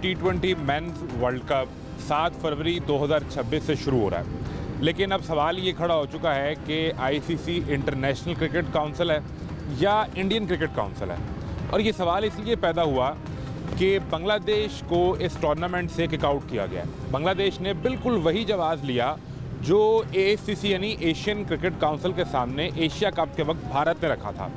T20 mains world cup 7 फरवरी 2026 से शुरू हो रहा है। लेकिन अब सवाल ये खड़ा हो चुका है कि आईसीसी इंटरनेशनल क्रिकेट काउंसिल है या इंडियन क्रिकेट काउंसिल है। और ये सवाल इसलिए पैदा हुआ कि बांग्लादेश को इस टूर्नामेंट से किक आउट किया गया है। बांग्लादेश ने बिल्कुल वही जवाब लिया जो एसीसी यानी एशियन क्रिकेट काउंसिल के सामने एशिया कप के वक्त भारत ने रखा था।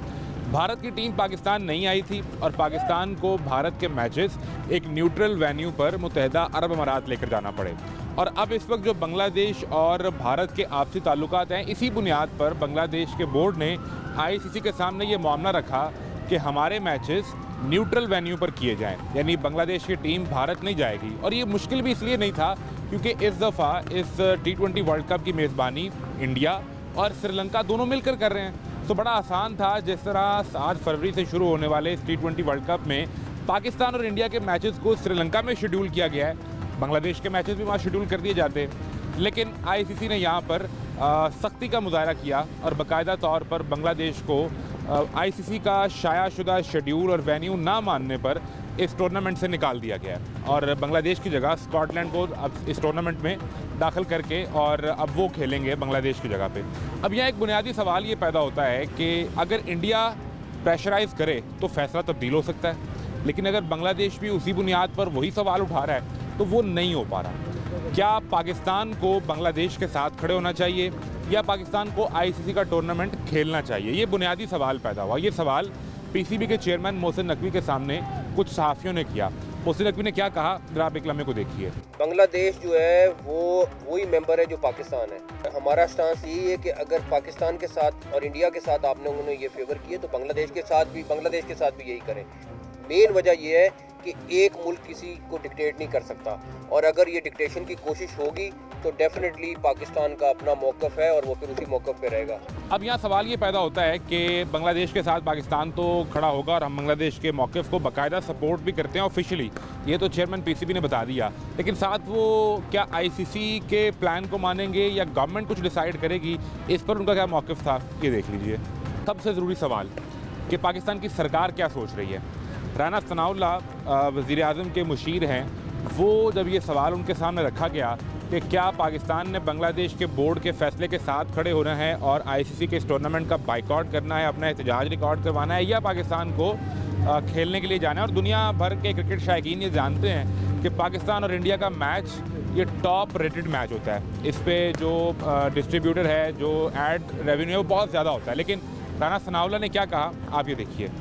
भारत की टीम पाकिस्तान नहीं आई थी और पाकिस्तान को भारत के मैचेस एक न्यूट्रल वेन्यू पर मुत्तहिदा अरब अमारात लेकर जाना पड़े। और अब इस वक्त जो बांग्लादेश और भारत के आपसी ताल्लुकात हैं, इसी बुनियाद पर बांग्लादेश के बोर्ड ने आईसीसी के सामने ये मामला रखा कि हमारे मैचेस न्यूट्रल वेन्यू पर किए जाएं, यानी बांग्लादेश की टीम भारत नहीं जाएगी। और ये मुश्किल भी इसलिए नहीं था क्योंकि इस दफ़ा इस T20 वर्ल्ड कप की मेज़बानी इंडिया और श्रीलंका दोनों मिलकर कर रहे हैं। तो बड़ा आसान था। जिस तरह 7 फरवरी से शुरू होने वाले इस T20 वर्ल्ड कप में पाकिस्तान और इंडिया के मैचेस को श्रीलंका में शेड्यूल किया गया है, बांग्लादेश के मैचेस भी वहाँ शेड्यूल कर दिए जाते हैं। लेकिन आईसीसी ने यहाँ पर सख्ती का मुजाहरा किया और बाकायदा तौर पर बांग्लादेश को आईसीसी का शायाशुदा शेड्यूल और वेन्यू ना मानने पर इस टूर्नामेंट से निकाल दिया गया है। और बांग्लादेश की जगह स्कॉटलैंड को अब इस टूर्नामेंट में दाखिल करके और अब वो खेलेंगे बांग्लादेश की जगह पे। अब यहाँ एक बुनियादी सवाल ये पैदा होता है कि अगर इंडिया प्रेशराइज़ करे तो फैसला तब्दील हो सकता है, लेकिन अगर बांग्लादेश भी उसी बुनियाद पर वही सवाल उठा रहा है तो वो नहीं हो पा रहा। क्या पाकिस्तान को बांग्लादेश के साथ खड़े होना चाहिए या पाकिस्तान को आईसीसी का टूर्नामेंट खेलना चाहिए? ये बुनियादी सवाल पैदा हुआ। ये सवाल पीसीबी के चेयरमैन मोहसिन नकवी के सामने कुछ सहाफ़ियों ने किया। मोहसिन नकवी ने क्या कहा, जरा आप एक लम्हे को देखिए। बांग्लादेश जो है वो वही मेंबर है जो पाकिस्तान है। हमारा स्टांस यही है कि अगर पाकिस्तान के साथ और इंडिया के साथ आपने उन्हें ये फेवर किए तो बांग्लादेश के साथ भी यही करें। मेन वजह यह है कि एक मुल्क किसी को डिक्टेट नहीं कर सकता, और अगर ये डिक्टेशन की कोशिश होगी तो डेफिनेटली पाकिस्तान का अपना मौक़िफ़ है और वो फिर उसी मौक़िफ़ पे रहेगा। अब यहाँ सवाल ये पैदा होता है कि बांग्लादेश के साथ पाकिस्तान तो खड़ा होगा और हम बांग्लादेश के मौक़िफ़ को बाकायदा सपोर्ट भी करते हैं ऑफिशियली, ये तो चेयरमैन पीसीबी ने बता दिया। लेकिन साथ वो क्या आईसीसी के प्लान को मानेंगे या गवर्नमेंट कुछ डिसाइड करेगी, इस पर उनका क्या मौक़िफ़ था, ये देख लीजिए। सबसे ज़रूरी सवाल कि पाकिस्तान की सरकार क्या सोच रही है। राना सनाउल्लाह वज़ीर आज़म के मुशीर हैं, वो जब ये सवाल उनके सामने रखा गया कि क्या पाकिस्तान ने बांग्लादेश के बोर्ड के फ़ैसले के साथ खड़े होना है और आईसीसी के इस टूर्नामेंट का बाइकआउट करना है, अपना एहतजाज रिकॉर्ड करवाना है, या पाकिस्तान को खेलने के लिए जाना है। और दुनिया भर के क्रिकेट शायकीन ये जानते हैं कि पाकिस्तान और इंडिया का मैच ये टॉप रेटेड मैच होता है। इस पर जो डिस्ट्रीब्यूटर है, जो एड रेवेन्यू है, वो बहुत ज़्यादा होता है। लेकिन राना सनाउल्लाह ने क्या कहा, आप ये देखिए।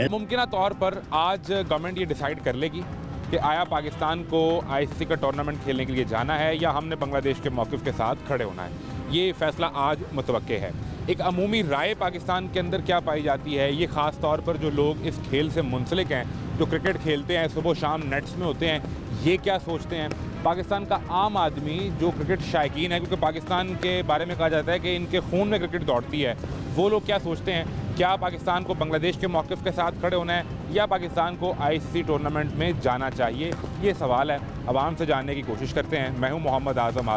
मुमकिन तौर पर आज गवर्नमेंट ये डिसाइड कर लेगी कि आया पाकिस्तान को आईसीसी का टूर्नामेंट खेलने के लिए जाना है या हमने बांग्लादेश के मौक़िफ़ के साथ खड़े होना है। ये फ़ैसला आज मुतवक्के है। एक अमूमी राय पाकिस्तान के अंदर क्या पाई जाती है, ये ख़ास तौर पर जो लोग इस खेल से मुंसलिक हैं, जो क्रिकेट खेलते हैं, सुबह शाम नेट्स में होते हैं, ये क्या सोचते हैं। पाकिस्तान का आम आदमी जो क्रिकेट शायकीन है, क्योंकि पाकिस्तान के बारे में कहा जाता है कि इनके खून में क्रिकेट दौड़ती है, वो लोग क्या सोचते हैं। क्या पाकिस्तान को बांग्लादेश के मौक़िफ़ के साथ खड़े होना है या पाकिस्तान को आईसीसी टूर्नामेंट में जाना चाहिए, ये सवाल है। आवाम से जानने की कोशिश करते हैं। मैं हूं मोहम्मद आज़म।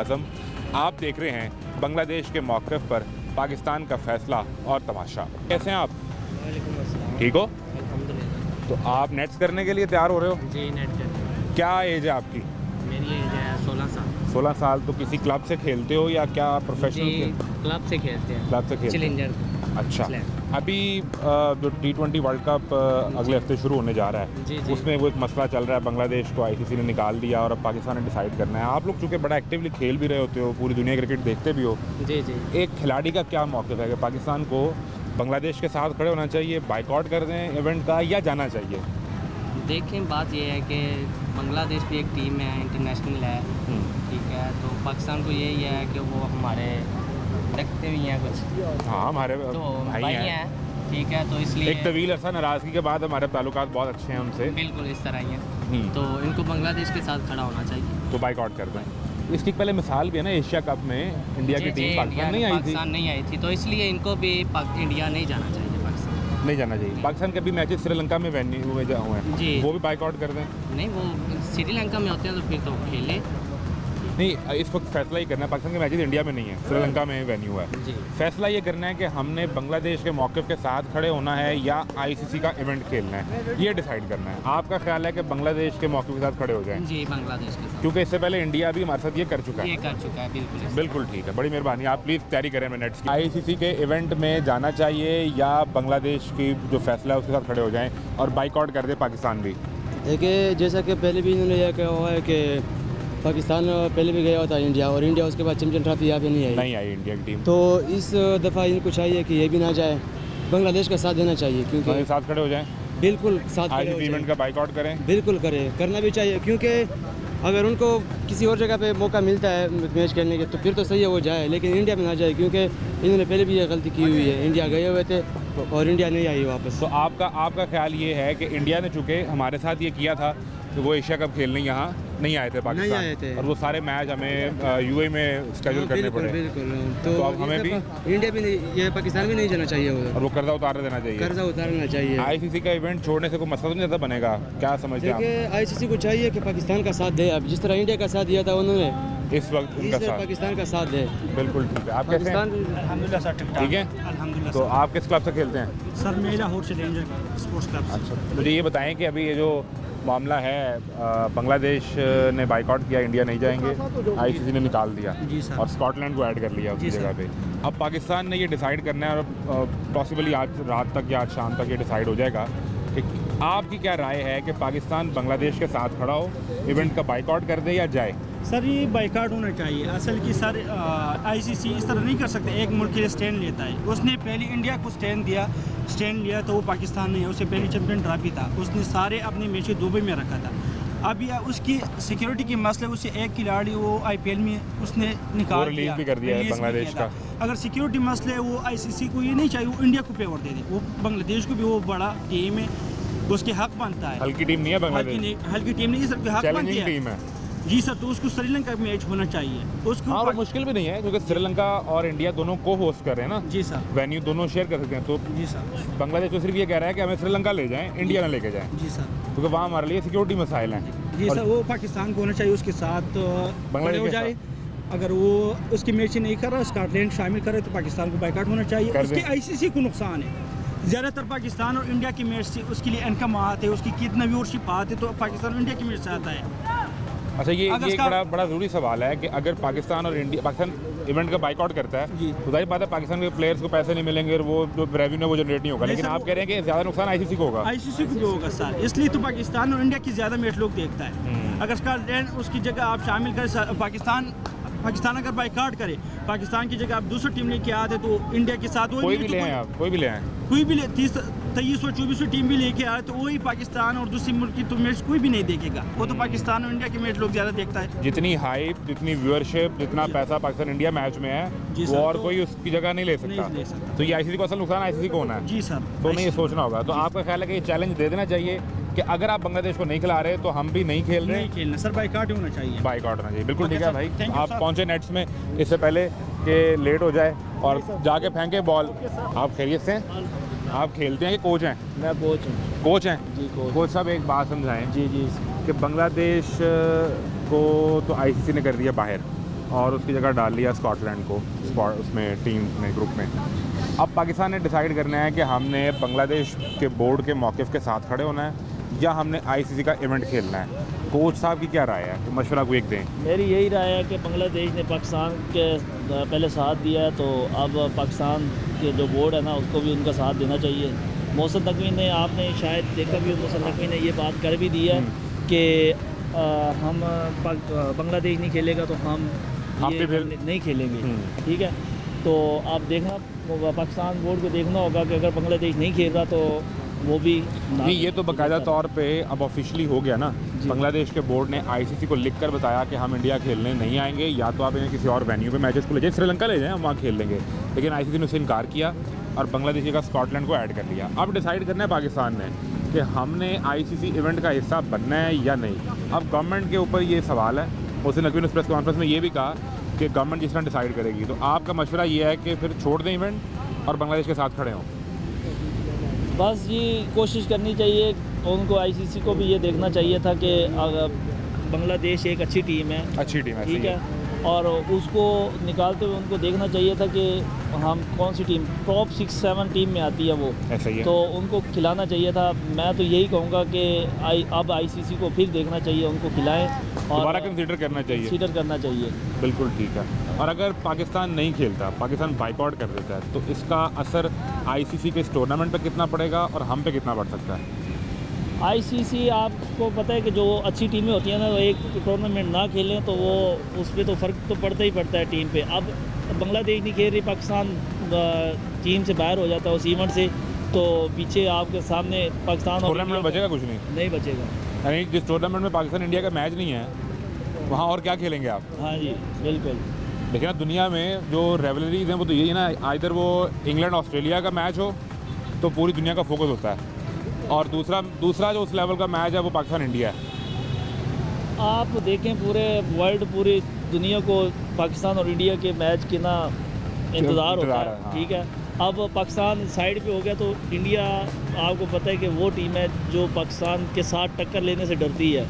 आप देख रहे हैं बांग्लादेश के मौक़िफ़ पर पाकिस्तान का फ़ैसला और तमाशा। कैसे हैं आप? ठीक हो? तो आप नेट्स करने के लिए तैयार हो रहे हो? जी, नेट करने। क्या एज है आपकी? मेरी एज है 16 साल। 16 साल। तो किसी क्लब से खेलते हो या क्या प्रोफेशनल? क्लब से खेलते हैं। क्लब से खेलते चैलेंजर। अच्छा। अभी जो T20 वर्ल्ड कप अगले हफ्ते शुरू होने जा रहा है, जी, जी। उसमें वो एक मसला चल रहा है, बांग्लादेश को आईसीसी ने निकाल दिया और अब पाकिस्तान ने डिसाइड करना है। आप लोग चूँकि बड़ा एक्टिवली खेल भी रहे होते हो, पूरी दुनिया क्रिकेट देखते भी हो, जी जी। एक खिलाड़ी का क्या मौक़िफ़ है कि पाकिस्तान को बांग्लादेश के साथ खड़े होना चाहिए, बाइकआउट कर दें इवेंट का, या जाना चाहिए? देखें, बात यह है कि बांग्लादेश भी एक टीम है, इंटरनेशनल है, ठीक है। तो पाकिस्तान को यही है कि वो हमारे देखते भी हैं कुछ, हाँ, हमारे तो भाई हैं, ठीक है। तो इसलिए एक तवील अरसा नाराज़गी के बाद हमारे ताल्लुकात बहुत अच्छे हैं उनसे। बिल्कुल इस तरह ही है। तो इनको बांग्लादेश के साथ खड़ा होना चाहिए, तो बाइकआउट कर दें। इसकी पहले मिसाल भी है ना, एशिया कप में इंडिया की टीम पाकिस्तान नहीं आई थी, तो इसलिए इनको भी इंडिया नहीं जाना चाहिए, पाकिस्तान नहीं जाना चाहिए। पाकिस्तान के भी मैचेस श्रीलंका में वेन्यू हुए हैं, जी, वो भी बाइकआउट कर दें। नहीं, वो श्रीलंका में होते हैं तो फिर तो खेले। नहीं, इस वक्त फैसला ये करना है, पाकिस्तान के मैचेस इंडिया में नहीं है, श्रीलंका में वेन्यू है। जी फैसला ये करना है कि हमने बांग्लादेश के मौक़िफ़ के साथ खड़े होना है या आईसीसी का इवेंट खेलना है, ये डिसाइड करना है। आपका ख्याल है कि बांग्लादेश के मौक़िफ़ के साथ खड़े हो जाएं? जी, बांग्लादेश के साथ, क्योंकि इससे पहले इंडिया भी हमारे साथ ये कर चुका ये है। कर चुका है, बिल्कुल। बिल्कुल ठीक है, बड़ी मेहरबानी, आप प्लीज़ तैयारी करें मिनट्स की। आईसीसी के इवेंट में जाना चाहिए या बांग्लादेश की जो फैसला है उसके साथ खड़े हो जाएं और बाइकआउट कर दे पाकिस्तान भी? देखिए, जैसा कि पहले भी इन्होंने यह कहा हुआ है कि पाकिस्तान पहले भी गया होता है इंडिया, और इंडिया उसके बाद चैंपियन ट्रॉफी यहाँ पे नहीं आई। नहीं आई इंडिया की टीम, तो इस दफ़ा इनको चाहिए कि ये भी ना जाए, बांग्लादेश का साथ देना चाहिए, क्योंकि साथ खड़े हो जाएं, बिल्कुल साथ खड़े हो आईसीसी इवेंट जाएं। का बाइकआउट करें। बिल्कुल करना भी चाहिए, क्योंकि अगर उनको किसी और जगह पे मौका मिलता है मैच खेलने के तो फिर तो सही है वो जाए, लेकिन इंडिया में ना जाए, क्योंकि इन्होंने पहले भी ये गलती की हुई है। इंडिया गए हुए थे और इंडिया नहीं आई वापस। तो आपका ख्याल ये है कि इंडिया ने चूँकि हमारे साथ ये किया था कि वो एशिया कप खेलने यहाँ नहीं आए थे पाकिस्तान, नहीं आए थे। और वो सारे मैच हमें यूएई में स्केड्यूल करने बिल्कुल पड़े, बिल्कुल। तो अब हमें भी इंडिया भी नहीं, ये पाकिस्तान भी नहीं जाना चाहिए, और वो कर्जा उतार देना चाहिए। कर्जा उतारना चाहिए। आईसीसी का इवेंट छोड़ने से कोई मसला तो नहीं ज़्यादा बनेगा, क्या समझते हैं देखिए, आईसीसी को चाहिए कि पाकिस्तान का साथ दे। अब जिस तरह इंडिया का साथ दिया था उन्होंने, आप इस वक्त उनका इस तरह साथ? पाकिस्तान का साथ दे। बिल्कुल ठीक है। आप कैसे हैं? पाकिस्तान अल्हम्दुलिल्लाह सर, ठीक है। अल्हम्दुलिल्लाह तो आप किस क्लब से खेलते हैं? सर, मैं लाहौर से रेंजर स्पोर्ट्स क्लब से। अच्छा, मुझे ये बताएं कि अभी ये जो मामला है, बांग्लादेश ने बाइकआउट किया, इंडिया नहीं जाएंगे, आईसीसी ने निकाल दिया जी सर। और स्कॉटलैंड को ऐड कर लिया उसकी जी जगह सर। पे। अब पाकिस्तान ने ये डिसाइड करना है, और पॉसिबली आज रात तक या आज शाम तक ये डिसाइड हो जाएगा कि आपकी क्या राय है कि पाकिस्तान बांग्लादेश के साथ खड़ा हो, इवेंट का बाइकआउट कर दे या जाए? सर, ये बाइकाट होना चाहिए। असल की सर, आईसीसी इस तरह नहीं कर सकते, एक मुल्क के लिए स्टैंड लेता है। उसने पहले इंडिया को स्टैंड लिया तो वो पाकिस्तान नहीं है, उससे पहले चैंपियन ट्रॉफी था, उसने सारे अपने मैच दुबई में रखा था। अब यह उसकी सिक्योरिटी के मसले, उससे एक खिलाड़ी वो आईपीएल में उसने निकाल वो रिलीज भी कर दिया है रिलीज भी बांग्लादेश किया था। अगर सिक्योरिटी मसले है, वो आईसीसी को ये नहीं चाहिए वो इंडिया को फेवर दे दे, वो बांग्लादेश को भी, वो बड़ा टीम है, उसके हक बनता है। हल्की टीम नहीं है बांग्लादेश, हल्की टीम नहीं, सर, हक बनती चैलेंजिंग है। टीम है। जी सर, तो उसको श्रीलंका मैच होना चाहिए उसको। हाँ, वो मुश्किल भी नहीं है क्योंकि श्रीलंका और इंडिया दोनों को होस्ट कर रहे हैं ना, जी सर। वेन्यू दोनों शेयर कर सकते हैं। तो जी सर। बांग्लादेश तो सिर्फ ये कह रहा है कि हमें श्रीलंका ले जाएं, इंडिया ना लेके जाएं, जी सर। क्योंकि वहाँ हमारे लिए सिक्योरिटी मसाइल हैं। जी और सर, वो पाकिस्तान को होना चाहिए उसके साथ खड़े हो के जाए। अगर वो उसकी मैच नहीं कर रहा, स्कॉटलैंड शामिल करे तो पाकिस्तान को बाइकाट होना चाहिए। कर उसके दें। आईसीसी को नुकसान है। ज़्यादातर पाकिस्तान और इंडिया की मैच से उसके लिए इनकम आते हैं, उसकी कितना व्यूअरशिप आते, तो पाकिस्तान और इंडिया की मैच से आता है। अच्छा, ये अगर एक इसका- बड़ा ज़रूरी सवाल है कि अगर पाकिस्तान और इंडिया, पाकिस्तान इवेंट का बाइकआउट करता है जी। तो जाहिर बात है पाकिस्तान के प्लेयर्स को पैसे नहीं मिलेंगे और वो जो रेवेन्यू वो जनरेट नहीं होगा, नहीं लेकिन सर, आप कह रहे हैं कि ज़्यादा नुकसान आईसीसी को होगा। आईसीसी को भी होगा सर, इसलिए तो पाकिस्तान और इंडिया की ज़्यादा मैच लोग देखता है। अगर स्कॉटलैंड उसकी जगह आप शामिल करें, पाकिस्तान अगर बाइकाट करे, पाकिस्तान की जगह आप दूसरी टीम लेके आते तो इंडिया के साथ कोई भी ले आए आप, कोई भी ले आए। कोई भी 23-24 टीम भी लेके आए तो वही पाकिस्तान और दूसरी मुल्क की तो मैच कोई भी नहीं देखेगा। वो तो पाकिस्तान और इंडिया की मैच लोग ज़्यादा देखता है। जितनी हाइप, जितनी व्यूअरशिप, जितना पैसा पाकिस्तान इंडिया मैच में है, जी वो सर, और तो कोई उसकी जगह नहीं ले नहीं ले सकता। सकता। तो ये आईसीसी को असल नुकसान आईसीसी को होना है, जी सर। तो नहीं ये सोचना होगा। तो आपका ख्याल है कि ये चैलेंज दे देना चाहिए कि अगर आप बांग्लादेश को नहीं खिला रहे तो हम भी नहीं खेल रहे, नहीं खेलना सर, बाइकाट होना चाहिए। बाइकआउट होना चाहिए। बिल्कुल Okay, ठीक है sir. भाई, Thank you, आप sir. पहुंचे नेट्स में इससे पहले कि लेट हो जाए और जाके फेंके बॉल। आप खैरियत से हैं? आप खेलते हैं कि कोच हैं? मैं कोच हूँ। कोच हैं जी, कोच साहब, एक बात समझाएं जी जी। कि बांग्लादेश को तो आईसीसी ने कर दिया बाहर और उसकी जगह डाल लिया स्कॉटलैंड को उसमें टीम में, ग्रुप में। अब पाकिस्तान ने डिसाइड करना है कि हमने बांग्लादेश के बोर्ड के मौक़िफ़ के साथ खड़े होना है या हमने आईसीसी का इवेंट खेलना है। कोच साहब की क्या राय है, तो मशवरा को एक दें। मेरी यही राय है कि बांग्लादेश ने पाकिस्तान के पहले साथ दिया है, तो अब पाकिस्तान के जो बोर्ड है ना उसको भी उनका साथ देना चाहिए। मोहसिन नकवी ने, आपने शायद देखा भी, मोहसिन नकवी ने ये बात कर भी दी है कि हम बांग्लादेश नहीं खेलेगा तो हम भी ये फिर नहीं खेलेंगे। ठीक है, तो आप देखना, पाकिस्तान बोर्ड को देखना होगा कि अगर बांग्लादेश नहीं खेल रहा तो वो भी नहीं, ये तो बाकायदा तौर पे अब ऑफिशियली हो गया ना। बांग्लादेश के बोर्ड ने आईसीसी को लिख कर बताया कि हम इंडिया खेलने नहीं आएंगे, या तो आप इन्हें किसी और वेन्यू पे मैचेस को ले जाए, श्रीलंका ले जाएं, हम वहाँ खेल लेंगे। लेकिन आईसीसी ने उससे इनकार किया और बांग्लादेश का स्कॉटलैंड को ऐड कर लिया। अब डिसाइड करना है पाकिस्तान ने कि हमने आईसीसी इवेंट का हिस्सा बनना है या नहीं। अब गवर्नमेंट के ऊपर ये सवाल है। मोहसिन नकवी ने प्रेस कॉन्फ्रेंस में ये भी कहा कि गवर्नमेंट जिस तरह डिसाइड करेगी। तो आपका मशवरा ये है कि फिर छोड़ दें इवेंट और बांग्लादेश के साथ खड़े हों? बस ये कोशिश करनी चाहिए, उनको आईसीसी को भी ये देखना चाहिए था कि अगर बांग्लादेश एक अच्छी टीम है, अच्छी टीम है, ठीक सही है, और उसको निकालते हुए उनको देखना चाहिए था कि हम कौन सी टीम टॉप 6-7 टीम में आती है वो, ऐसा ही है। तो उनको खिलाना चाहिए था। मैं तो यही कहूँगा कि अब आईसीसी को फिर देखना चाहिए, उनको खिलाएं दोबारा और कंसीडर करना चाहिए। कंसीडर करना चाहिए। बिल्कुल ठीक है। और अगर पाकिस्तान नहीं खेलता, पाकिस्तान बाइकआउट कर देता है, तो इसका असर आईसीसी के इस टूर्नामेंट पे कितना पड़ेगा और हम पे कितना पड़ सकता है? आईसीसी आपको पता है कि जो अच्छी टीमें होती हैं ना, वो एक टूर्नामेंट ना खेलें तो वो उस पर तो फ़र्क तो पड़ता ही पड़ता है टीम पे। अब बांग्लादेश नहीं खेल रही, पाकिस्तान टीम से बाहर हो जाता है उस इवेंट से, तो पीछे आपके सामने पाकिस्तान और टूर्नामेंट में इंडिया बचेगा कुछ नहीं, नहीं बचेगा। यानी जिस टूर्नामेंट में पाकिस्तान इंडिया का मैच नहीं है, वहाँ और क्या खेलेंगे आप? हाँ जी बिल्कुल। देखिए ना, दुनिया में जो रेवलरीज हैं वो तो यही है ना, आइदर वो इंग्लैंड ऑस्ट्रेलिया का मैच हो तो पूरी दुनिया का फोकस होता है, और दूसरा जो उस लेवल का मैच है वो पाकिस्तान इंडिया है। आप देखें पूरे वर्ल्ड, पूरी दुनिया को पाकिस्तान और इंडिया के मैच के ना इंतज़ार होता इंतज़ार है, है, हाँ। ठीक है। अब पाकिस्तान साइड पे हो गया तो इंडिया, आपको पता है कि वो टीम है जो पाकिस्तान के साथ टक्कर लेने से डरती है,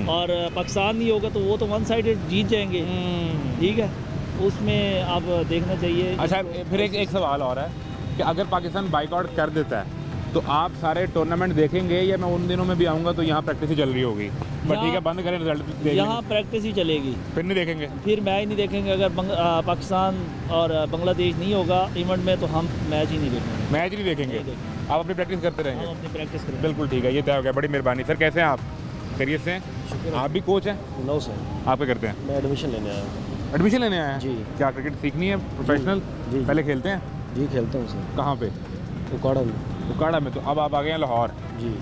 और पाकिस्तान नहीं होगा तो वो तो वन साइडेड जीत जाएंगे, ठीक है। उसमें आप देखना चाहिए। अच्छा, फिर एक सवाल और है कि अगर पाकिस्तान बाइकआउट कर देता है तो आप सारे टूर्नामेंट देखेंगे, या मैं उन दिनों में भी आऊँगा तो यहाँ प्रैक्टिस ही चल रही होगी? पर ठीक है, बंद करें, रिजल्ट देख यहाँ प्रैक्टिस ही चलेगी, फिर नहीं देखेंगे? फिर मैच नहीं देखेंगे। अगर पाकिस्तान और बांग्लादेश नहीं होगा इवेंट में तो हम मैच ही नहीं देखेंगे। मैच नहीं देखेंगे, नहीं देखेंगे। आप अपनी प्रैक्टिस करते रहेंगे? हम अपनी प्रैक्टिस करेंगे। बिल्कुल ठीक है, ये तय हो गया। बड़ी मेहरबानी सर। कैसे हैं आप? खैरियत से हैं? आप भी कोच हैं? नो सर, आप क्या करते हैं? मैं एडमिशन लेने आया हूँ। एडमिशन लेने आए हैं? जी। क्या क्रिकेट सीखनी है प्रोफेशनल? जी। पहले खेलते हैं? जी खेलता हूँ सर, कहाँ पे? उकाड़ा में। उकाड़ा में। तो अब आप आ गए हैं लाहौर, जी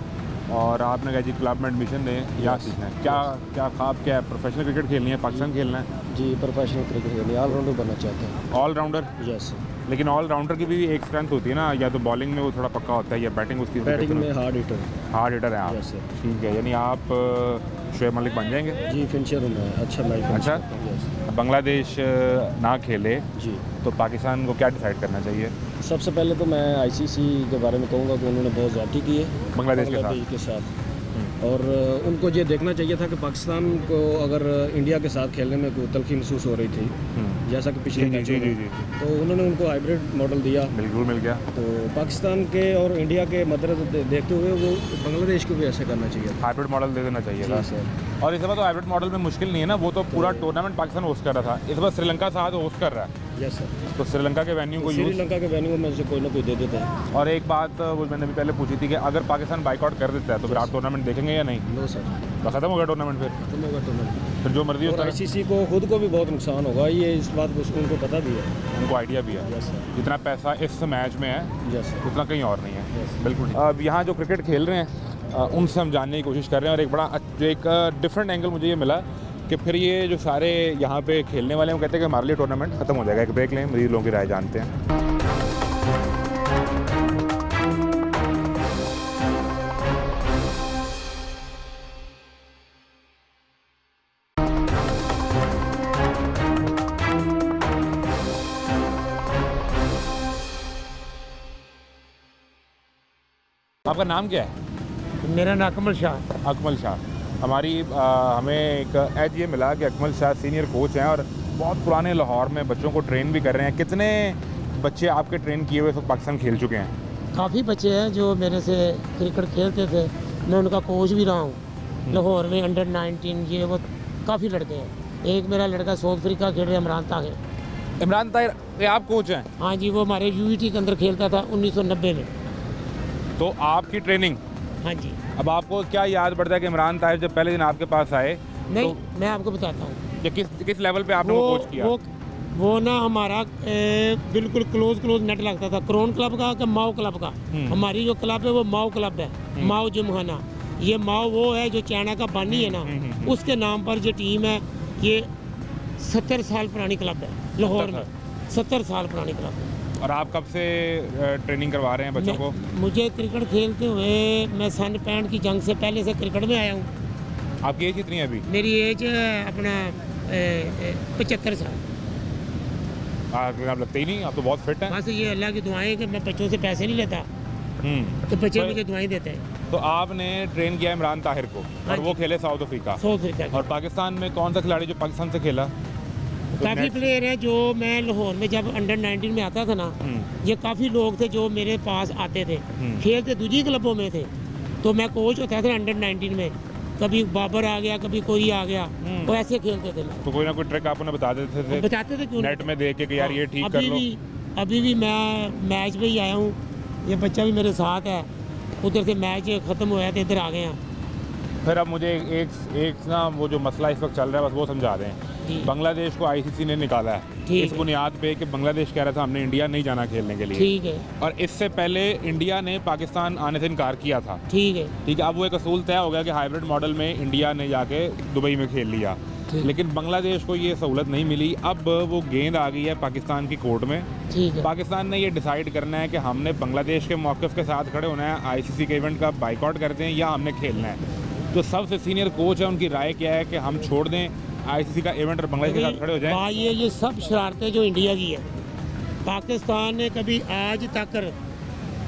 और आपने कहा जी क्लब में एडमिशन दें, यहाँ Yes. सीखना है। क्या ख्वाब क्या है? प्रोफेशनल क्रिकेट खेलनी है, पाकिस्तान खेलना है? जी प्रोफेशनल क्रिकेट खेलने ऑलराउंडर बनना चाहता हूँ। ऑलराउंडर? यस, लेकिन ऑलराउंडर की भी एक स्ट्रेंथ होती है ना, या तो बॉलिंग में वो थोड़ा पक्का होता है, या बैटिंग उसकी बैटिंग में हार्ड हिटर। हार्ड हिटर है आप? Yes sir. ठीक है, यानी आप शोएब मलिक बन जाएंगे? जी फिनिशर हूँ मैं, अच्छा मैं अच्छा। यस बांग्लादेश ना खेले जी। तो पाकिस्तान को क्या डिसाइड करना चाहिए? सबसे पहले तो मैं आईसीसी के बारे में कहूँगा कि उन्होंने बहुत ज़्यादती की है बांग्लादेश के साथ, और उनको ये देखना चाहिए था कि पाकिस्तान को अगर इंडिया के साथ खेलने में कोई तलखी महसूस हो रही थी, जैसा कि पिछले जी मैचों जी जी में, जी जी, तो उन्होंने उनको हाइब्रिड मॉडल दिया। बिल्कुल मिल गया। तो पाकिस्तान के और इंडिया के मद्देनजर देखते हुए वो बांग्लादेश को भी ऐसे करना चाहिए था। हाइब्रिड मॉडल दे देना चाहिए था जी सर। और इस बार तो हाइब्रिड मॉडल में मुश्किल नहीं है ना, वो तो पूरा टूर्नामेंट पाकिस्तान होस्ट कर रहा था। इस बार श्रीलंका साथ होस्ट कर रहा है, यस सर। तो श्रीलंका के वेन्यू को यूज़। श्रीलंका के वेन्यू में से कोई ना कोई दे देता है। और एक बात वो मैंने भी पहले पूछी थी कि अगर पाकिस्तान बाइकआउट कर देता है तो फिर आप टूर्नामेंट देखेंगे या नहीं? नो सर, तो ख़त्म हो गया टूर्नामेंट, फिर खत्म होगा टूर्नामेंट। फिर जो मर्जी और होता है। आईसीसी को खुद को भी बहुत नुकसान होगा, ये इस बात को उनको पता भी है। उनको आइडिया भी है, यस सर। जितना पैसा इस मैच में है यस सर। उतना कहीं और नहीं है। Yes. बिल्कुल। अब यहाँ जो क्रिकेट खेल रहे हैं उनसे हम जानने की कोशिश कर रहे हैं, और एक बड़ा जो एक डिफरेंट एंगल मुझे ये मिला कि फिर ये जो सारे यहाँ पे खेलने वाले हैं वो कहते हैं कि हमारे लिए टूर्नामेंट ख़त्म हो जाएगा। एक ब्रेक लें, मरीज लोगों की राय जानते हैं। आपका नाम क्या है? मेरा नाम अकमल शाह। अकमल शाह। हमें एक एज ये मिला कि अकमल शाह सीनियर कोच हैं और बहुत पुराने लाहौर में बच्चों को ट्रेन भी कर रहे हैं। कितने बच्चे आपके ट्रेन किए हुए सब पाकिस्तान खेल चुके हैं? काफ़ी बच्चे हैं जो मेरे से क्रिकेट खेलते थे, मैं उनका कोच भी रहा हूँ। लाहौर में अंडर 19 ये वो काफ़ी लड़के हैं। एक मेरा लड़का साउथ अफ्रीका खेल रहे इमरान ताहिर। इमरान ताहिर, ये आप कोच हैं? हाँ जी, वो हमारे यूईटी के अंदर खेलता था 1990 में। तो आपकी ट्रेनिंग, हाँ जी। अब आपको क्या याद पड़ता है कि इमरान ताहिर जब पहले दिन आपके पास आए नहीं, मैं आपको बताता हूँ। या किस लेवल पे आपने वो कोच किया? वो ना हमारा बिल्कुल क्लोज नेट लगता था। क्रोन क्लब का कि माओ क्लब का। हमारी जो क्लब है वो माओ क्लब है, माओ जिमखाना। ये माओ वो है जो चाइना का बानी है ना, उसके नाम पर जो टीम है, ये 70 साल पुरानी क्लब है लाहौर में। 70 साल पुरानी क्लब है। और आप कब से ट्रेनिंग करवा रहे हैं बच्चों को? मुझे क्रिकेट खेलते हुए मैं सन 65 की जंग से पहले से क्रिकेट में आया हूँ। आपकी एज कितनी है अभी? मेरी एज अपना 75 साल। आप लगते ही नहीं, आप तो बहुत फिट हैं। बस ये अल्लाह की दुआएं कि मैं बच्चों से पैसे नहीं लेता, तो बच्चे मुझे दुआएं देते हैं। तो आपने ट्रेन किया इमरान ताहिर को और वो खेले साउथ अफ्रीका, साउथ अफ्रीका और पाकिस्तान में कौन सा खिलाड़ी जो पाकिस्तान से खेला? काफ़ी प्लेयर है जो मैं लाहौर में जब अंडर 19 में आता था ना, ये काफ़ी लोग थे जो मेरे पास आते थे, खेलते दूसरी क्लबों में थे, तो मैं कोच होता था अंडर 19 में, कभी बाबर आ गया, कभी कोई आ गया, तो ऐसे खेलते थे। तो कोई ना कोई ट्रिक आपने बता देते थे? बताते थे क्यों नेट में देख के कि यार ये ठीक कर लो। अभी भी मैं मैच में ही आया हूँ, ये बच्चा भी मेरे साथ है, उधर से मैच ख़त्म हुआ तो इधर आ गए हैं। फिर अब मुझे एक ना वो जो मसला इस वक्त चल रहा है बस वो समझा दें। बांग्लादेश को आईसीसी ने निकाला है इस बुनियाद पे कि बांग्लादेश कह रहा था हमने इंडिया नहीं जाना खेलने के लिए, ठीक है, और इससे पहले इंडिया ने पाकिस्तान आने से इनकार किया था, ठीक है, अब वो एक असूल तय हो गया कि हाइब्रिड मॉडल में इंडिया ने जाके दुबई में खेल लिया, लेकिन बांग्लादेश को ये सहूलत नहीं मिली। अब वो गेंद आ गई है पाकिस्तान की कोर्ट में, ठीक है, पाकिस्तान ने ये डिसाइड करना है कि हमने बांग्लादेश के मौक़िफ़ के साथ खड़े होना है, आईसीसी के इवेंट का बाइकआउट करते हैं या हमने खेलना है। तो सबसे सीनियर कोच है, उनकी राय क्या है कि हम छोड़ दें आईसीसी का इवेंट और बांग्लादेश के साथ खड़े हो जाएं? ये सब शरारतें जो इंडिया की है, पाकिस्तान ने कभी आज तक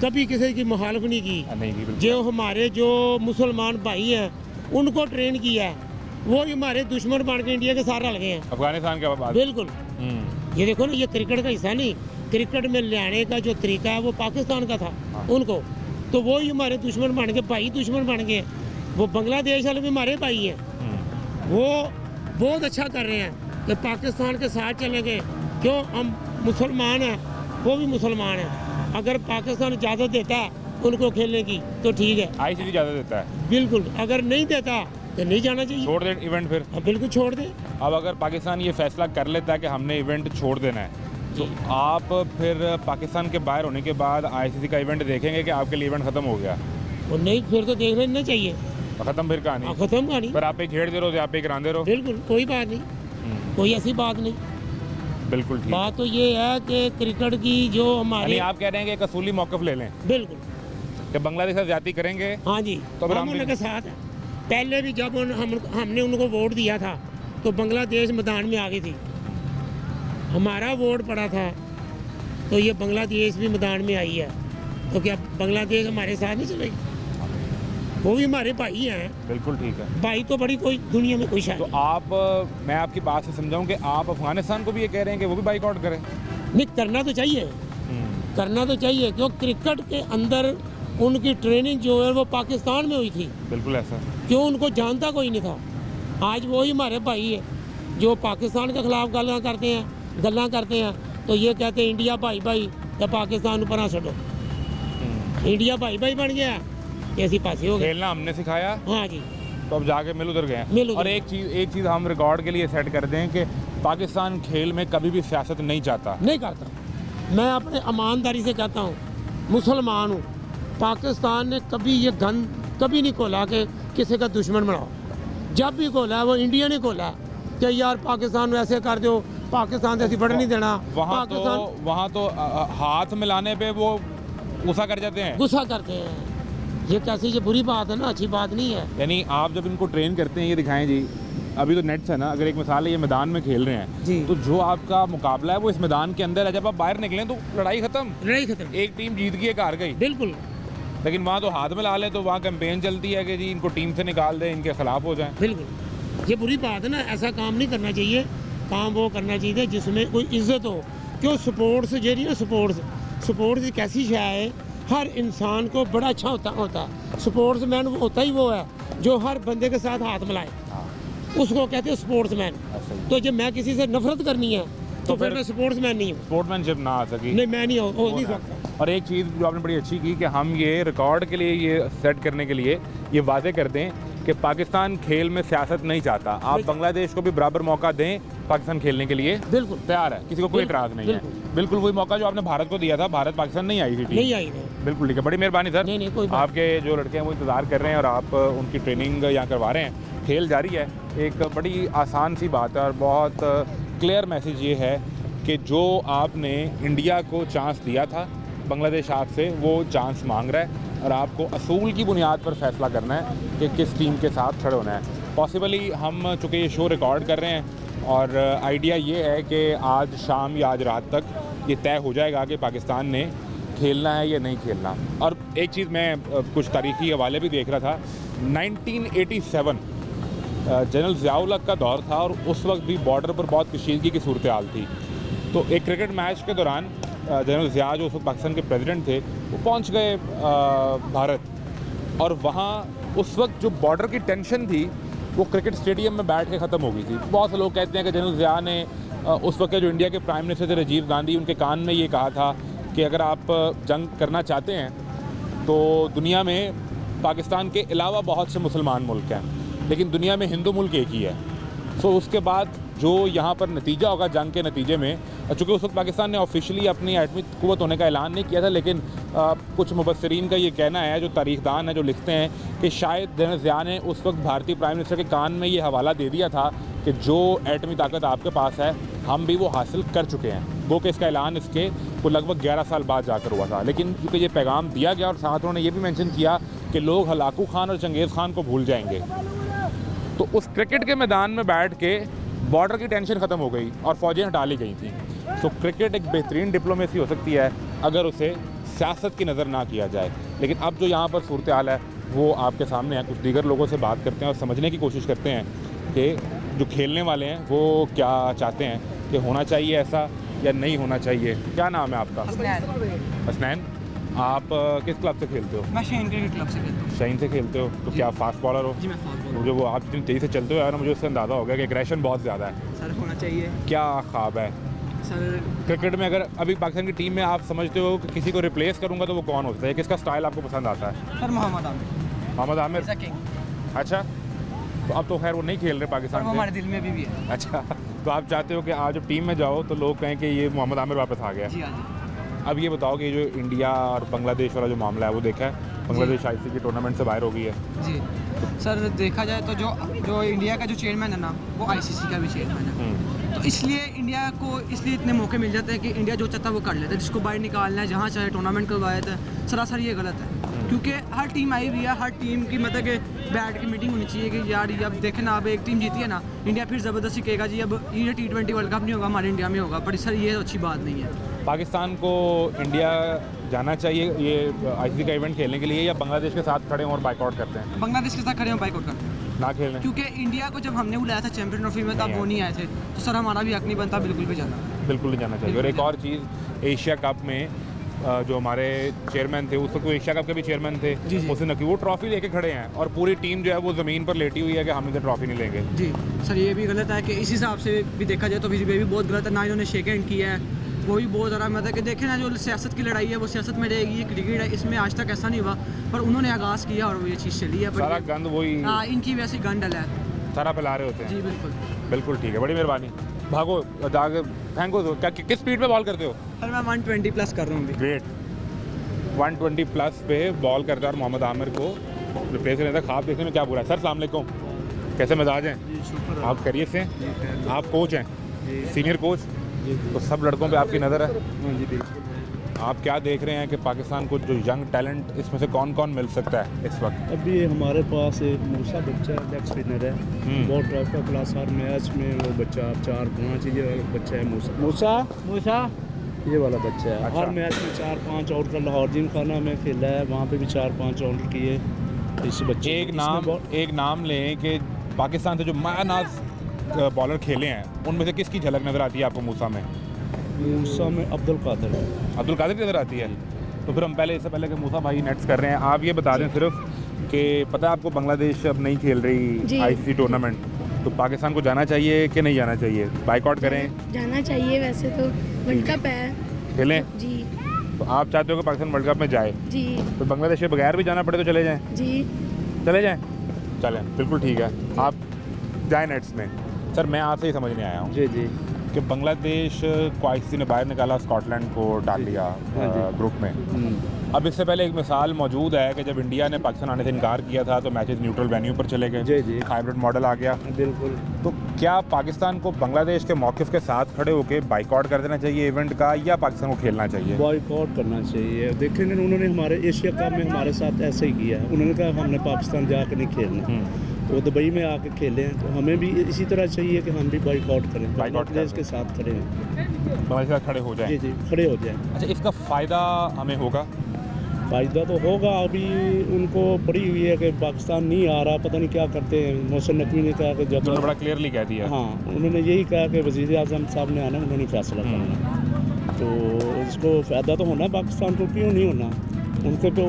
कभी किसी की मुखालफ नहीं की। जो हमारे जो मुसलमान भाई हैं उनको ट्रेन किया है, वो हमारे दुश्मन बन के इंडिया के साथ रल गए हैं। अफगानिस्तान के बाद बिल्कुल, ये देखो ना, ये क्रिकेट का हिस्सा नहीं, क्रिकेट में लाने का जो तरीका है वो पाकिस्तान का था उनको, तो वो ही हमारे दुश्मन बन गए, भाई दुश्मन बन गए। वो बांग्लादेश वाले भी हमारे भाई हैं, वो बहुत अच्छा कर रहे हैं कि पाकिस्तान के साथ चले गए। क्यों? हम मुसलमान हैं, वो भी मुसलमान हैं। अगर पाकिस्तान इजाज़त देता है उनको खेलने की तो ठीक है, आईसीसी इजाज़त देता है, बिल्कुल, अगर नहीं देता तो नहीं जाना चाहिए, छोड़ दे इवेंट फिर। बिल्कुल छोड़ दे। अब अगर पाकिस्तान ये फैसला कर लेता है कि हमने इवेंट छोड़ देना है, तो आप फिर पाकिस्तान के बाहर होने के बाद आईसीसी का इवेंट देखेंगे कि आपके लिए इवेंट ख़त्म हो गया? और नहीं, फिर तो देख लेना चाहिए। ख़त्म फिर कहानी? ख़त्म कहानी। फिर आप एक घेर दे रहो, आप एक करांदे रहो। बिल्कुल, कोई बात नहीं, कोई ऐसी बात नहीं। बिल्कुल ठीक। बात तो ये है कि क्रिकेट की जो हमारे, आप कह रहे हैं कि एक असूली मौक़िफ़ ले लें? बिल्कुल, कि बांग्लादेश से ज्यादती करेंगे? हाँ जी, तो हम उनके साथ हैं। पहले भी जब हमने उनको वोट दिया था तो बांग्लादेश मैदान में आ गई थी, हमारा वोट पड़ा था तो ये बांग्लादेश भी मैदान में आई है, तो क्या बांग्लादेश हमारे साथ नहीं चलेगी? वो भी हमारे भाई हैं। बिल्कुल ठीक है, भाई तो बड़ी कोई दुनिया में कोई शायद। तो आप, मैं आपकी बात से समझाऊं कि आप अफगानिस्तान को भी ये कह रहे हैं कि वो भी बाइकआउट करें? नहीं, करना तो चाहिए, करना तो चाहिए, क्योंकि क्रिकेट के अंदर उनकी ट्रेनिंग जो है वो पाकिस्तान में हुई थी। बिल्कुल ऐसा, क्यों? उनको जानता कोई नहीं था। आज वो ही हमारे भाई है जो पाकिस्तान के खिलाफ गल्लां करते हैं, तो ये कहते हैं इंडिया भाई भाई तो पाकिस्तान ऊपर ना छोड़ो। इंडिया भाई भाई बन गया, कैसी पासी हो गई। खेलना हमने सिखाया, हाँ जी, तो अब जाके मिल उधर गए। और एक चीज़ हम रिकॉर्ड के लिए सेट कर दें कि पाकिस्तान खेल में कभी भी सियासत नहीं चाहता, नहीं करता। मैं अपने ईमानदारी से कहता हूँ, मुसलमान हूँ, पाकिस्तान ने कभी ये गन कभी नहीं खोला कि किसी का दुश्मन बनाओ। जब भी खोला है वो इंडिया ने खोला है कि यार पाकिस्तान वैसे कर दो, पाकिस्तान से ऐसी बढ़ नहीं देना। वहाँ तो हाथ मिलाने पे वो गुस्सा कर जाते हैं, गुस्सा करते हैं। ये कैसी, ये बुरी बात है ना, अच्छी बात नहीं है। यानी आप जब इनको ट्रेन करते हैं, ये दिखाएं जी, अभी तो नेट्स है ना, अगर एक मिसाल है ये मैदान में खेल रहे हैं जी, तो जो आपका मुकाबला है वो इस मैदान के अंदर है, जब आप बाहर निकलें तो लड़ाई खत्म, एक टीम जीत गई, एक हार गई। बिल्कुल, लेकिन वहाँ तो हाथ में ला लें तो वहाँ कैंपेन चलती है कि जी इनको टीम से निकाल दें, इनके खिलाफ हो जाएं। बिल्कुल, ये बुरी बात है ना, ऐसा काम नहीं करना चाहिए। काम वो करना चाहिए जिसमें कोई इज्जत हो। क्यों? स्पोर्ट्स जो है, स्पोर्ट्स एक ऐसी शय है, हर इंसान को बड़ा अच्छा होता है। स्पोर्ट्समैन होता ही वो है जो हर बंदे के साथ हाथ मिलाए, उसको कहते हैं स्पोर्ट्समैन। तो जब मैं किसी से नफरत करनी है तो फिर मैं स्पोर्ट्समैन नहीं हूँ, स्पोर्ट्समैनशिप ना आ सकी। नहीं, मैं नहीं हो नहीं सकता। और एक चीज़ जो आपने बड़ी अच्छी की कि हम ये रिकॉर्ड के लिए, ये सेट करने के लिए ये वादे कर दें कि पाकिस्तान खेल में सियासत नहीं चाहता। आप बांग्लादेश को भी बराबर मौका दें पाकिस्तान खेलने के लिए, बिल्कुल तैयार है, किसी को कोई इतराज़ नहीं है। बिल्कुल वही मौका जो आपने भारत को दिया था, भारत पाकिस्तान नहीं आई थी, नहीं आई। बिल्कुल ठीक है, बड़ी मेहरबानी सर। नहीं, कोई बात। आपके जो लड़के हैं वो इंतज़ार कर रहे हैं और आप उनकी ट्रेनिंग यहाँ करवा रहे हैं, खेल जारी है। एक बड़ी आसान सी बात है और बहुत क्लियर मैसेज ये है कि जो आपने इंडिया को चांस दिया था, बांग्लादेश आपसे वो चांस मांग रहा है और आपको असूल की बुनियाद पर फैसला करना है कि किस टीम के साथ खड़े होना है। पॉसिबली हम चूँकि ये शो रिकॉर्ड कर रहे हैं और आइडिया ये है कि आज शाम या आज रात तक ये तय हो जाएगा कि पाकिस्तान ने खेलना है या नहीं खेलना। और एक चीज़ मैं कुछ तारीखी हवाले भी देख रहा था, 1987 जनरल ज़िया-उल हक का दौर था और उस वक्त भी बॉर्डर पर बहुत कशीदगी की सूरत हाल थी। तो एक क्रिकेट मैच के दौरान जनरल ज़िया जो उस वक्त पाकिस्तान के प्रेसिडेंट थे वो पहुंच गए भारत, और वहाँ उस वक्त जो बॉर्डर की टेंशन थी वो क्रिकेट स्टेडियम में बैठ के ख़त्म हो गई थी। बहुत से लोग कहते हैं कि जनरल ज़िया ने उस वक्त जो इंडिया के प्राइम मिनिस्टर थे राजीव गांधी, उनके कान में ये कहा था कि अगर आप जंग करना चाहते हैं तो दुनिया में पाकिस्तान के अलावा बहुत से मुसलमान मुल्क हैं, लेकिन दुनिया में हिंदू मुल्क एक ही है। सो उसके बाद जो यहाँ पर नतीजा होगा जंग के नतीजे में, चूँकि उस वक्त पाकिस्तान ने ऑफिशियली अपनी एटमी क़ुव्वत होने का ऐलान नहीं किया था, लेकिन कुछ मुबस्सिरीन का ये कहना है, जो तारीखदान है, जो लिखते हैं कि शायद जनरल ज़िया ने उस वक्त भारतीय प्राइम मिनिस्टर के कान में ये हवाला दे दिया था कि जो एटमी ताकत आपके पास है हम भी वो हासिल कर चुके हैं। वो कि इसका ऐलान इसके को लगभग 11 साल बाद जाकर हुआ था, लेकिन क्योंकि ये पैगाम दिया गया और साथ उन्होंने ये भी मेंशन किया कि लोग हलाकू खान और चंगेज़ खान को भूल जाएंगे, तो उस क्रिकेट के मैदान में बैठ के बॉर्डर की टेंशन ख़त्म हो गई और फ़ौजें हटा ली गई थी। तो क्रिकेट एक बेहतरीन डिप्लोमेसी हो सकती है अगर उसे सियासत की नज़र ना किया जाए। लेकिन अब जो यहाँ पर सूरत हाल है वो आपके सामने है। कुछ दीगर लोगों से बात करते हैं और समझने की कोशिश करते हैं कि जो खेलने वाले हैं वो क्या चाहते हैं, कि होना चाहिए ऐसा या नहीं होना चाहिए। क्या नाम है आपका? हसनैन। आप किस क्लब से खेलते हो? मैं शाहीन क्रिकेट क्लब से खेलता हूँ। शाहीन से खेलते हो, तो क्या फास्ट बॉलर हो? जी मैं फास्ट बॉलर। मुझे वो आप जितनी तेज़ी से चलते हो यार, मुझे उससे अंदाज़ा हो गया कि एग्रेशन बहुत ज़्यादा है। सर होना चाहिए। क्या ख्वाब है सर क्रिकेट में? अगर अभी पाकिस्तान की टीम में आप समझते हो कि किसी को रिप्लेस करूंगा तो वो कौन होता है? किसका स्टाइल आपको पसंद आता है? सर मोहम्मद आमिर। मोहम्मद आमिर। अच्छा, तो अब तो खैर वो नहीं खेल रहे पाकिस्तान से। हमारे दिल में भी है। अच्छा, तो आप चाहते हो कि आज जब टीम में जाओ तो लोग कहें कि ये मोहम्मद आमिर वापस आ गया। जी हाँ जी। अब ये बताओ कि जो इंडिया और बांग्लादेश वाला जो मामला है वो देखा है, बांग्लादेश आईसीसी के टूर्नामेंट से बाहर हो गई है। जी सर, देखा जाए तो जो इंडिया का जो चेयरमैन है ना वो आईसीसी का भी चेयरमैन है, तो इसलिए इंडिया को इसलिए इतने मौके मिल जाते हैं कि इंडिया जो चाहता है वो कर लेता है। जिसको बाहर निकालना है, जहाँ चाहे टूर्नामेंट करवाया था, सरासर ये गलत है। क्योंकि हर टीम आई हुई है, हर टीम की मतलब कि बैठ की मीटिंग होनी चाहिए कि यार ये अब देखें ना, अब एक टीम जीती है ना, इंडिया फिर ज़बरदस्ती कहेगा जी अब ये T20 वर्ल्ड कप नहीं होगा, हमारे इंडिया में होगा, पर सर ये अच्छी बात नहीं है। पाकिस्तान को इंडिया जाना चाहिए ये आईसीसी का इवेंट खेलने के लिए, या बांग्लादेश के साथ खड़े हों और बाइकआउट करते हैं? बांग्लादेश के साथ खड़े हों, बाइकआउट करते हैं, ना खेलने। क्योंकि इंडिया को जब हमने बुलाया था चैंपियन ट्रॉफी में तब वो नहीं आए थे, तो सर हमारा भी हक नहीं बनता बिल्कुल भी जाना। बिल्कुल नहीं जाना चाहिए। और एक और चीज़, एशिया कप में जो हमारे चेयरमैन थे, उस वक्त वो एशिया कप के भी चेयरमैन थे, उसने नकी वो ट्रॉफी लेके खड़े हैं और पूरी टीम जो है वो ज़मीन पर लेटी हुई है कि हम इधर ट्रॉफी नहीं लेंगे। जी सर, ये भी गलत है कि इस हिसाब से भी देखा जाए तो भी बहुत गलत है। ना इन्होंने शेक हैंड किया है, वो भी बहुत ज़्यादा मतलब कि देखें ना, जो सियासत की लड़ाई है वो सियासत में रहेगी, ये क्रिकेट है, इसमें आज तक ऐसा नहीं हुआ, पर उन्होंने आगाज़ किया और ये चीज़ चली है। सारा गंद वही, हाँ, इनकी वैसे गंद डला है, सारा फैला रहे होते हैं। जी बिल्कुल बिल्कुल ठीक है, बड़ी मेहरबानी। भागो जाके फेंको। तो क्या किस स्पीड पे बॉल करते हो? सर मैं 120 प्लस कर रहा हूँ अभी। ग्रेट, 120 प्लस पे बॉल करता है और मोहम्मद आमिर को रिप्लेस करने का ख्वाब देखने में क्या बुरा है। सर अस्सलाम वालेकुम, कैसे मिजाज हैं आप? खैरियत से हैं? आप कोच हैं, सीनियर कोच, तो सब लड़कों पे आपकी नज़र है। आप क्या देख रहे हैं कि पाकिस्तान को जो यंग टैलेंट, इसमें से कौन कौन मिल सकता है इस वक्त? अभी हमारे पास एक मूसा बच्चा लेग स्पिनर है, बहुत टॉप का क्लास। हर मैच में वो बच्चा 4-5, ये वाला बच्चा है मूसा ये वाला बच्चा है। अच्छा। हर मैच में 4-5 आउट का। लाहौर जिम खाना में खेला है, वहाँ पे भी 4-5 आउट किए इस बच्चे। एक नाम लें कि पाकिस्तान से जो मायानाज बॉलर खेले हैं उनमें से किसकी झलक नज़र आती है आपको? मूसा में अब्दुल कादिर की नज़र आती है। तो फिर हम पहले, इससे पहले कि मूसा भाई नेट्स कर रहे हैं, आप ये बता दें सिर्फ कि पता है आपको बांग्लादेश अब नहीं खेल रही आईसीसी टूर्नामेंट, तो पाकिस्तान को जाना चाहिए कि नहीं जाना चाहिए? बाइकआउट करें? जाना चाहिए, वैसे तो वर्ल्ड कप है, खेलें जी। तो आप चाहते हो कि पाकिस्तान वर्ल्ड कप में जाए? जी। तो बांग्लादेश के बगैर भी जाना पड़े तो चले जाएँ? जी चले जाएँ, चलें, बिल्कुल ठीक है, आप जाए नेट्स में। सर मैं आपसे ही समझने आया हूँ जी कि बांग्लादेश को आईसीसी ने बाहर निकाला, स्कॉटलैंड को डाल लिया ग्रुप में। अब इससे पहले एक मिसाल मौजूद है कि जब इंडिया ने पाकिस्तान आने से इनकार किया था तो मैचेस न्यूट्रल वेन्यू पर चले गए, हाइब्रिड मॉडल आ गया। बिल्कुल। तो क्या पाकिस्तान को बांग्लादेश के मौक़िफ़ के साथ खड़े होकर बाइकआउट कर देना चाहिए इवेंट का, या पाकिस्तान को खेलना चाहिए? बाइकआउट करना चाहिए। देखेंगे उन्होंने हमारे एशिया कप में हमारे साथ ऐसा ही किया है। उन्होंने कहा हमने पाकिस्तान जाकर नहीं खेलना, वो दुबई में आके खेले हैं, तो हमें भी इसी तरह चाहिए कि हम भी बाइकआउट करें, बांग्लादेश के साथ खड़े हैं। बांग्लादेश के साथ खड़े हो जाएं। जी जी खड़े हो जाएं। अच्छा, इसका फ़ायदा हमें होगा? फ़ायदा तो होगा। अभी उनको पड़ी हुई है कि पाकिस्तान नहीं आ रहा, पता नहीं क्या करते हैं। मोहसिन नकवी ने कहा कि जब उन्होंने बड़ा क्लियरली कह दिया। हाँ, उन्होंने यही कहा कि वज़ीर आज़म साहब ने आना, उन्होंने फैसला करना। तो इसको फ़ायदा तो होना पाकिस्तान को, क्यों नहीं होना। उनके पे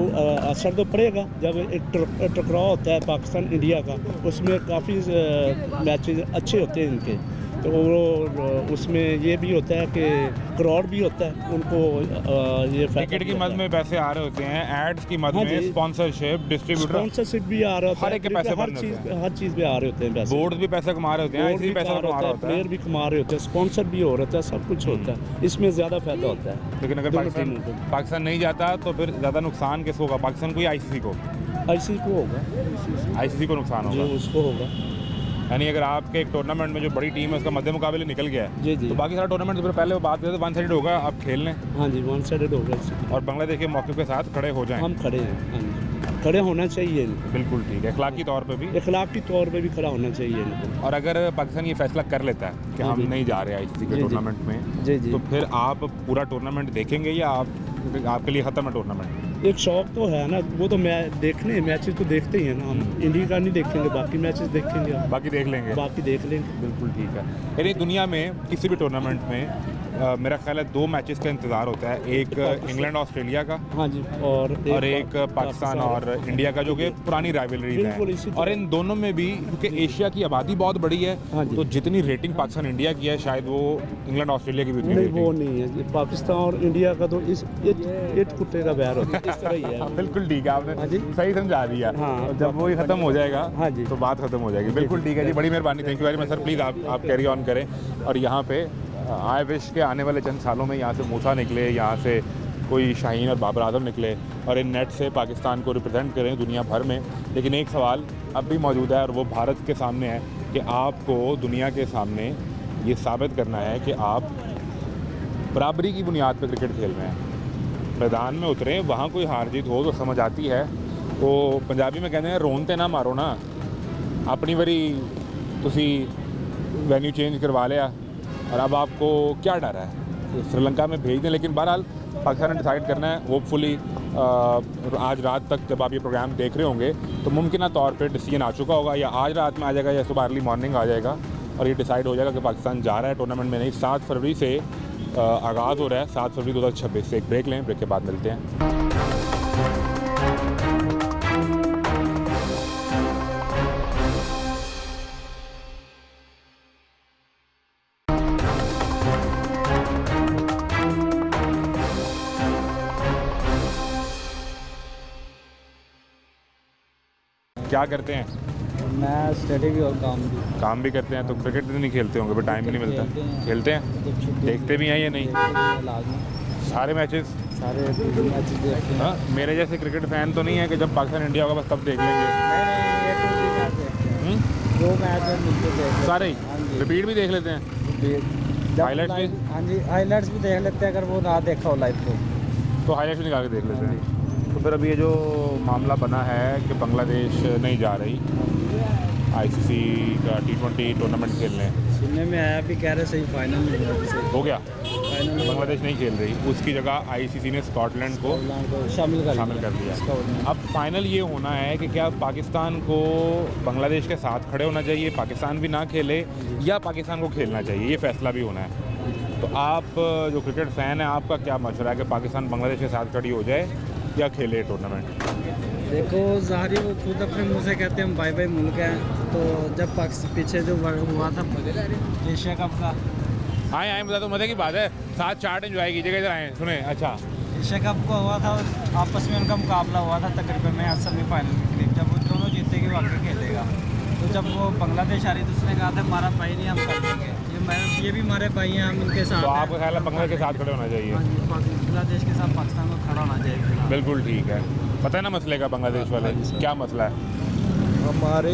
असर तो पड़ेगा। जब एक टकराव होता है पाकिस्तान इंडिया का, उसमें काफ़ी मैचेज अच्छे होते हैं इनके, तो वो उसमें ये भी होता है कि क्राउड भी होता है उनको ये टिकट की मद में पैसे आ रहे होते हैं, एड्स की मद में, स्पॉन्सरशिप, डिस्ट्रीब्यूटर, स्पॉन्सरशिप भी आ रहा होता है, हर एक के पैसे हर चीज़ पे आ रहे होते हैं पैसे। बोर्ड भी पैसे कमा रहे होते हैं, बोर्ड भी पैसा कमा रहा होता है, प्लेयर भी कमा रहे होते हैं, स्पॉन्सर भी हो रहा है, सब कुछ होता है। इसमें ज़्यादा फायदा होता है। लेकिन अगर पाकिस्तान नहीं जाता तो फिर ज़्यादा नुकसान किसको होगा? पाकिस्तान को या आईसीसी को? आईसीसी को होगा, आईसीसी को नुकसान होगा, जो उसको होगा। यानी अगर आपके एक टूर्नामेंट में जो बड़ी टीम है उसका मध्य मुकाबले निकल गया है, जी जी, तो बाकी सारा टूर्नामेंट तो फिर पहले बात करते वन साइडेड होगा, आप खेल लें। हाँ जी, वन साइडेड होगा। और बांग्लादेश के मौके के साथ खड़े हो जाएं। हम खड़े हैं, हाँ जी, खड़े होना चाहिए इनको। बिल्कुल ठीक है, अखलाकी तौर पे भी, इखलाकी तौर पे भी खड़ा होना चाहिए इनको। और अगर पाकिस्तान ये फैसला कर लेता है कि हम नहीं जा रहे आईसीसी के टूर्नामेंट में, जी जी, तो फिर आप पूरा टूर्नामेंट देखेंगे या आपके लिए ख़त्म है टूर्नामेंट? एक शौक तो है ना, वो तो देखने मैचेस तो देखते ही हैं ना हम। इंडिया का नहीं देखेंगे, बाकी मैचेस देखेंगे, बाकी देख लेंगे, बाकी देख लेंगे। बिल्कुल ठीक है। यानी दुनिया में किसी भी टूर्नामेंट में मेरा ख्याल है 2 मैचेस का इंतज़ार होता है, एक इंग्लैंड ऑस्ट्रेलिया का, हाँ जी, और एक पाकिस्तान और इंडिया का, जो कि पुरानी राइवलरी है। और इन दोनों में भी क्योंकि एशिया की आबादी बहुत बड़ी है, तो जितनी रेटिंग पाकिस्तान इंडिया की है शायद वो इंग्लैंड ऑस्ट्रेलिया की भी उतनी नहीं, वो नहीं है। पाकिस्तान और इंडिया का तो इस एक कुत्ते का बैर होता है, इस तरह ही है। बिल्कुल ठीक है, आपने सही समझा दिया। हाँ, जब वो ही खत्म हो जाएगा, हाँ जी, तो बात खत्म हो जाएगी। बिल्कुल ठीक है जी, बड़ी मेहरबानी, thank you very much sir. Please आप कैरी ऑन करें। और यहाँ पे आई विश के आने वाले चंद सालों में यहाँ से मूसा निकले, यहाँ से कोई शाहीन और बाबर आजम निकले और इन नेट से पाकिस्तान को रिप्रेजेंट करें दुनिया भर में। लेकिन एक सवाल अब भी मौजूद है और वो भारत के सामने है कि आपको दुनिया के सामने ये साबित करना है कि आप बराबरी की बुनियाद पर क्रिकेट खेल रहे हैं। मैदान में उतरें, वहाँ कोई हार जीत हो तो समझ आती है। तो पंजाबी में कहते हैं रोनते ना मारो ना, अपनी बारी तुसी वेन्यू चेंज करवा लिया और अब आपको क्या डर है? श्रीलंका में भेज दें। लेकिन बहरहाल पाकिस्तान ने डिसाइड करना है। होपफुली आज रात तक जब आप ये प्रोग्राम देख रहे होंगे तो मुमकिन तौर पे डिसीजन आ चुका होगा, या आज रात में आ जाएगा या सुबह अर्ली मॉर्निंग आ जाएगा और ये डिसाइड हो जाएगा कि पाकिस्तान जा रहा है टूर्नामेंट में। नहीं, 7 फरवरी से आगाज़ हो रहा है, 7 फरवरी 2026 से। एक ब्रेक लें, ब्रेक के बाद मिलते हैं। क्या करते हैं? मैं स्टडी भी और काम भी करते हैं। तो क्रिकेट भी नहीं खेलते होंगे, पर टाइम भी नहीं मिलता। खेलते हैं, देखते भी हैं या नहीं? सारे मैचेस, सारे मैचेस देखते हैं। हाँ, मेरे जैसे क्रिकेट फ़ैन तो नहीं है कि जब पाकिस्तान इंडिया होगा बस तब देख लेंगे। दो मैच मिलते सारे ही रिपीट भी देख लेते हैं, हाईलाइट्स भी? हाँ जी, हाईलाइट्स भी देख लेते हैं अगर वो ना देखा हो लाइव तो हाईलाइट्स भी निकाल के देख लेते हैं। तो फिर अब ये जो मामला बना है कि बांग्लादेश नहीं जा रही आईसीसी का T20 टूर्नामेंट खेलने, सुनने में आया, भी कह रहे सही फाइनल हो गया, बांग्लादेश नहीं खेल रही, उसकी जगह आईसीसी ने स्कॉटलैंड को शामिल कर दिया। अब फाइनल ये होना है कि क्या पाकिस्तान को बांग्लादेश के साथ खड़े होना चाहिए, पाकिस्तान भी ना खेले, या पाकिस्तान को खेलना चाहिए, ये फैसला भी होना है। तो आप जो क्रिकेट फ़ैन है, आपका क्या मशवरा है कि पाकिस्तान बांग्लादेश के साथ खड़ी हो जाए या खेले टूर्नामेंट? देखो, ज़ाहिर वो खुद अपने मुँह से कहते हैं हम बाई मुल्क हैं। तो जब पाकिस्तान पीछे जो हुआ था एशिया कप का, आए बता दो, मज़े की बात है, साथ चार्ट एंजॉय कीजिएगा, इधर आए सुने। अच्छा, एशिया कप को हुआ था, आपस में उनका मुकाबला हुआ था तकरीबन में सेमीफाइनल के करीब। जब वो दोनों जीतेंगे वाकई खेलेगा। तो जब वो बांग्लादेश आ रही तो उसने कहा था हमारा भाई नहीं, हम कर देंगे, ये भी हमारे भाई हैं, हम इनके साथ। तो आपका ख्याल है बांग्लादेश के साथ खड़े होना चाहिए? बांग्लादेश के साथ पाकिस्तान को खड़ा होना चाहिए। बिल्कुल ठीक है। पता है ना मसले का बांग्लादेश वाले, क्या मसला है? हमारे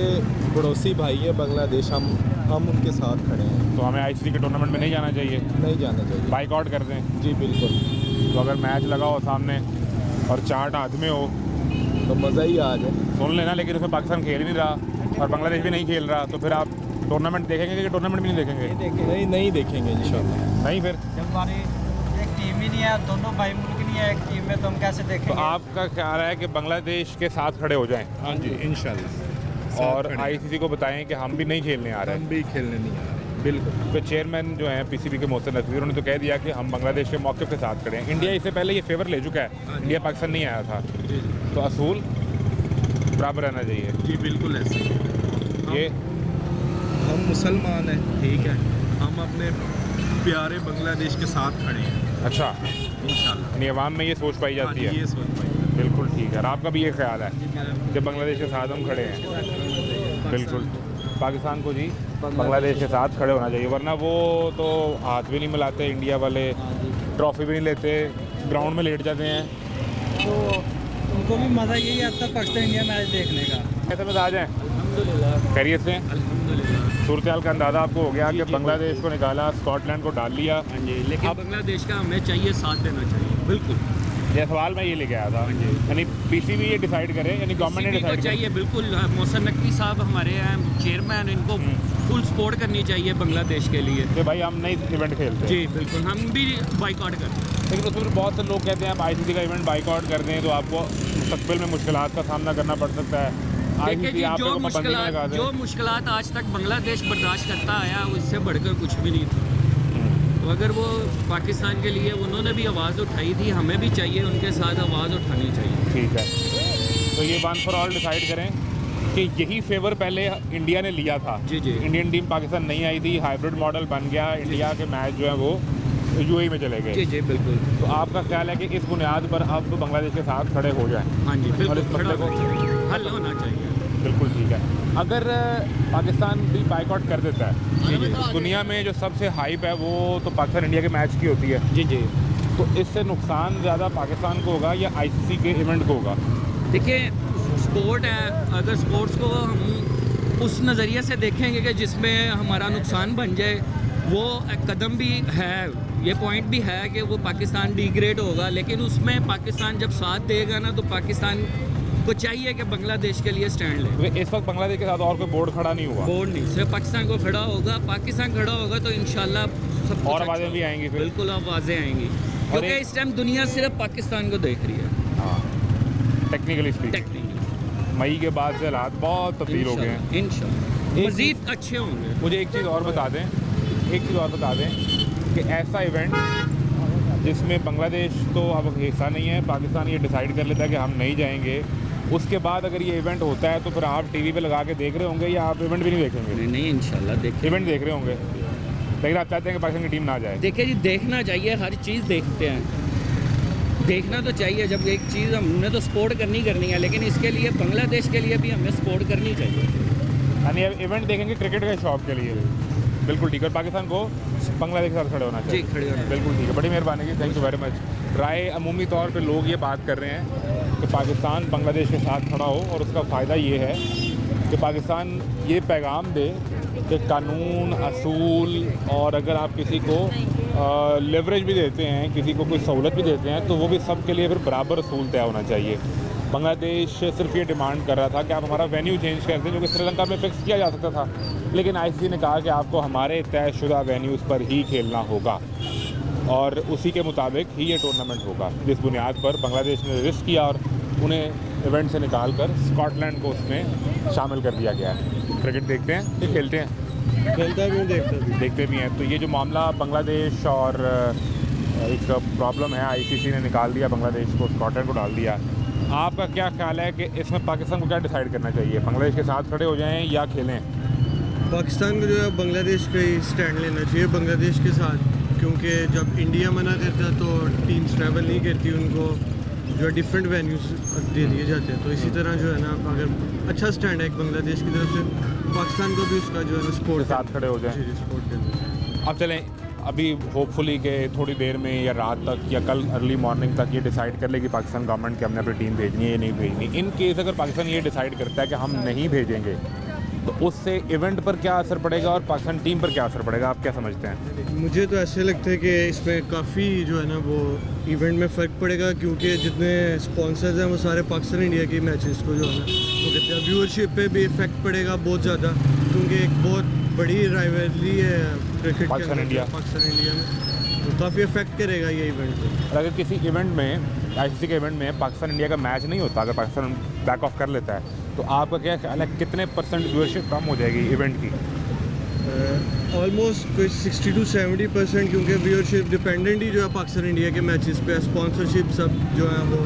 पड़ोसी भाई है बांग्लादेश, हम उनके साथ खड़े हैं। तो हमें आईसीसी के टूर्नामेंट में नहीं जाना चाहिए? नहीं जाना चाहिए, बाइकआउट कर दें? जी बिल्कुल। तो अगर मैच लगा हो सामने और चार्ट हाथ में हो तो मज़ा ही आ जाए। सुन लेना, लेकिन उसमें पाकिस्तान खेल नहीं रहा और बांग्लादेश भी नहीं खेल रहा, तो फिर आप टूर्नामेंट देखेंगे कि टूर्नामेंट भी नहीं देखेंगे? नहीं देखेंगे इंशाल्लाह। नहीं फिर जब हमारी एक टीम ही नहीं है, दोनों भाई मुल्क नहीं है एक टीम में, तो हम कैसे तो देखेंगे? आपका ख्याल है कि बांग्लादेश के साथ खड़े हो जाएं हाँ जी इंशाल्लाह। और आईसीसी को बताएं कि हम भी नहीं खेलने आ रहे हैं? हम भी खेलने नहीं आ रहे, बिल्कुल। तो चेयरमैन जो हैं पीसीबी के मोहसिन नकवी, उन्होंने तो कह दिया कि हम बांग्लादेश के मौक़िफ़ के साथ खड़े हैं। इंडिया इससे पहले ये फेवर ले चुका है, इंडिया पाकिस्तान नहीं आया था, तो असूल बराबर रहना चाहिए। जी बिल्कुल ऐसे ही। ये हम मुसलमान हैं, ठीक है, हम अपने प्यारे बांग्लादेश के साथ खड़े हैं अच्छा, इंशाल्लाह। यानी अवाम में ये सोच पाई जाती है। ये सोच पाएंगे। बिल्कुल ठीक है। और आपका भी ये ख्याल है कि बांग्लादेश के साथ हम खड़े हैं? बिल्कुल। पाकिस्तान को जी बांग्लादेश के साथ खड़े होना चाहिए, वरना वो तो हाथ भी नहीं मिलाते इंडिया वाले, ट्रॉफी भी नहीं लेते, ग्राउंड में लेट जाते हैं। तो उनको भी मज़ा यही आता है पाकिस्तान इंडिया मैच देखने का। कैसे में आ जाएँ? खैरियत से? सूरत हाल का अंदाज़ा आपको हो गया कि बांग्लादेश को निकाला, स्कॉटलैंड को डाल लिया। लेकिन बांग्लादेश का हमें चाहिए, साथ देना चाहिए। बिल्कुल, ये सवाल मैं ये लेके आया था, यानी पीसीबी ये डिसाइड करे, यानी गवर्नमेंट ने डिसाइड चाहिए। बिल्कुल, मोहसिन नकवी साहब हमारे हैं चेयरमैन, इनको फुल सपोर्ट करनी चाहिए बांग्लादेश के लिए कि भाई हम नहीं इवेंट खेलते हैं। जी बिल्कुल, हम भी बाइकआउट करते हैं। लेकिन उसमें फिर बहुत से लोग कहते हैं आप आईसीसी का इवेंट बाइकआउट कर दें तो आपको मुस्तकबिल में मुश्किलात का सामना करना पड़ सकता है। देखिए जी, जो मुश्किलात आज तक बांग्लादेश बर्दाश्त करता आया, उससे बढ़कर कुछ भी नहीं था। तो अगर वो पाकिस्तान के लिए उन्होंने भी आवाज़ उठाई थी, हमें भी चाहिए उनके साथ आवाज़ उठानी चाहिए। ठीक है, तो ये वन फॉर ऑल डिसाइड करें कि यही फेवर पहले इंडिया ने लिया था। जी जी, इंडियन टीम पाकिस्तान नहीं आई थी, हाइब्रिड मॉडल बन गया, इंडिया के मैच जो है वो यूएई में चले गए। जी जी बिल्कुल। तो आपका ख्याल है कि इस बुनियाद पर अब बांग्लादेश के साथ खड़े हो जाएं? हाँ जी और बिल्कुल, इस मसले को हल होना चाहिए। बिल्कुल ठीक है। अगर पाकिस्तान भी बाइकआउट कर देता है, दुनिया में जो सबसे हाइप है वो तो पाकिस्तान इंडिया के मैच की होती है। जी जी, तो इससे नुकसान ज़्यादा पाकिस्तान को होगा या आईसीसी के इवेंट को होगा? देखिए, स्पोर्ट है, अगर स्पोर्ट्स को हम उस नज़रिए से देखेंगे कि जिसमें हमारा नुकसान बन जाए, वो एक कदम भी है, ये पॉइंट भी है कि वो पाकिस्तान डिग्रेड होगा। लेकिन उसमें पाकिस्तान जब साथ देगा ना, तो पाकिस्तान को चाहिए कि बांग्लादेश के लिए स्टैंड ले। इस वक्त बांग्लादेश के साथ और कोई बोर्ड खड़ा नहीं हुआ? बोर्ड नहीं, सिर्फ पाकिस्तान को खड़ा होगा। पाकिस्तान खड़ा होगा तो इंशाल्लाह सब और आवाज़ें भी आएंगी फिर? बिल्कुल आवाज़ें आएंगी, क्योंकि इस टाइम दुनिया सिर्फ पाकिस्तान को देख रही है। हाँ, टेक्निकली स्पीकिंग मई के बाद से हालात बहुत तब्दील हो गए हैं। इंशाल्लाह मज़ीद अच्छे होंगे। मुझे एक चीज़ और बता दें कि ऐसा इवेंट जिसमें बांग्लादेश तो अब हिस्सा नहीं है, पाकिस्तान ये डिसाइड कर लेता है कि हम नहीं जाएंगे, उसके बाद अगर ये इवेंट होता है तो फिर आप टीवी पे लगा के देख रहे होंगे या आप इवेंट भी नहीं देखेंगे? नहीं इंशाल्लाह देखें, इवेंट देख रहे होंगे, लेकिन आप चाहते हैं कि पाकिस्तान की टीम ना जाए? देखिए जी, देखना चाहिए, हर चीज़ देखते हैं, देखना तो चाहिए। जब एक चीज़ हमने तो सपोर्ट करनी है, लेकिन इसके लिए बांग्लादेश के लिए भी हमें सपोर्ट करनी चाहिए। यानी अब इवेंट देखेंगे क्रिकेट के शौक के लिए? बिल्कुल ठीक है। और पाकिस्तान को बांग्लादेश के साथ खड़े होना चाहिए? जी, खड़े होना। बिल्कुल ठीक है, बड़ी मेहरबानी की, थैंक यू वेरी मच। राय अमूमी तौर पे लोग ये बात कर रहे हैं कि पाकिस्तान बांग्लादेश के साथ खड़ा हो, और उसका फ़ायदा ये है कि पाकिस्तान ये पैगाम दे कि कानून, असूल, और अगर आप किसी को लेवरेज भी देते हैं, किसी को कोई सहूलत भी देते हैं, तो वो भी सब के लिए फिर बराबर असूल तय होना चाहिए। बांग्लादेश सिर्फ ये डिमांड कर रहा था कि आप हमारा वेन्यू चेंज कर दें, जो कि श्रीलंका में फिक्स किया जा सकता था, लेकिन आईसीसी ने कहा कि आपको हमारे तयशुदा वेन्यूज़ पर ही खेलना होगा और उसी के मुताबिक ही ये टूर्नामेंट होगा। जिस बुनियाद पर बांग्लादेश ने रिस्क किया और उन्हें इवेंट से निकाल कर स्कॉटलैंड को उसमें शामिल कर दिया गया है। क्रिकेट देखते हैं कि खेलते हैं? खेलता भी देखते भी हैं। तो ये जो मामला बांग्लादेश और एक प्रॉब्लम है, आईसीसी ने निकाल दिया बांग्लादेश को, स्कॉटलैंड को डाल दिया। आपका क्या ख्याल है कि इसमें पाकिस्तान को क्या डिसाइड करना चाहिए? बांग्लादेश के साथ खड़े हो जाएं या खेलें? पाकिस्तान को जो है बांग्लादेश का ही स्टैंड लेना चाहिए, बांग्लादेश के साथ, क्योंकि जब इंडिया मना करता है तो टीम्स ट्रैवल नहीं करती, उनको जो डिफरेंट वेन्यूज़ दे दिए जाते हैं। तो इसी तरह जो है ना, अगर अच्छा स्टैंड है एक बांग्लादेश की तरफ से, पाकिस्तान को भी उसका जो है ना सपोर्ट साथ खड़े हो जाए। सपोर्ट करना। अब चलें, अभी होपफुली के थोड़ी देर में या रात तक या कल अर्ली मॉर्निंग तक ये डिसाइड कर ले कि पाकिस्तान गवर्नमेंट की हमने अपनी टीम भेजनी है या नहीं भेजनी। इन केस अगर पाकिस्तान ये डिसाइड करता है कि हम नहीं भेजेंगे, तो उससे इवेंट पर क्या असर पड़ेगा और पाकिस्तान टीम पर क्या असर पड़ेगा? आप क्या समझते हैं? मुझे तो ऐसे लगता है कि इसमें काफ़ी जो है ना वो इवेंट में फ़र्क पड़ेगा, क्योंकि जितने स्पॉन्सर्स हैं वो सारे पाकिस्तान इंडिया के मैचेस को जो है ना वो कहते हैं, व्यूअरशिप पे भी इफ़ेक्ट पड़ेगा बहुत ज़्यादा, क्योंकि एक बहुत बड़ी राइवलरी है क्रिकेट पाकिस्तान इंडिया में, तो काफ़ी इफेक्ट करेगा ये इवेंट। अगर किसी इवेंट में आईसीसी के इवेंट में पाकिस्तान इंडिया का मैच नहीं होता, अगर पाकिस्तान बैक ऑफ कर लेता है, तो आपका क्या ख्याल है कितने % व्यूअरशिप कम हो जाएगी इवेंट की? ऑलमोस्ट कोई 60 to 70%, क्योंकि व्यूअरशिप डिपेंडेंट ही जो है पाकिस्तान इंडिया के मैचेस पे, स्पॉन्सरशिप सब जो है वो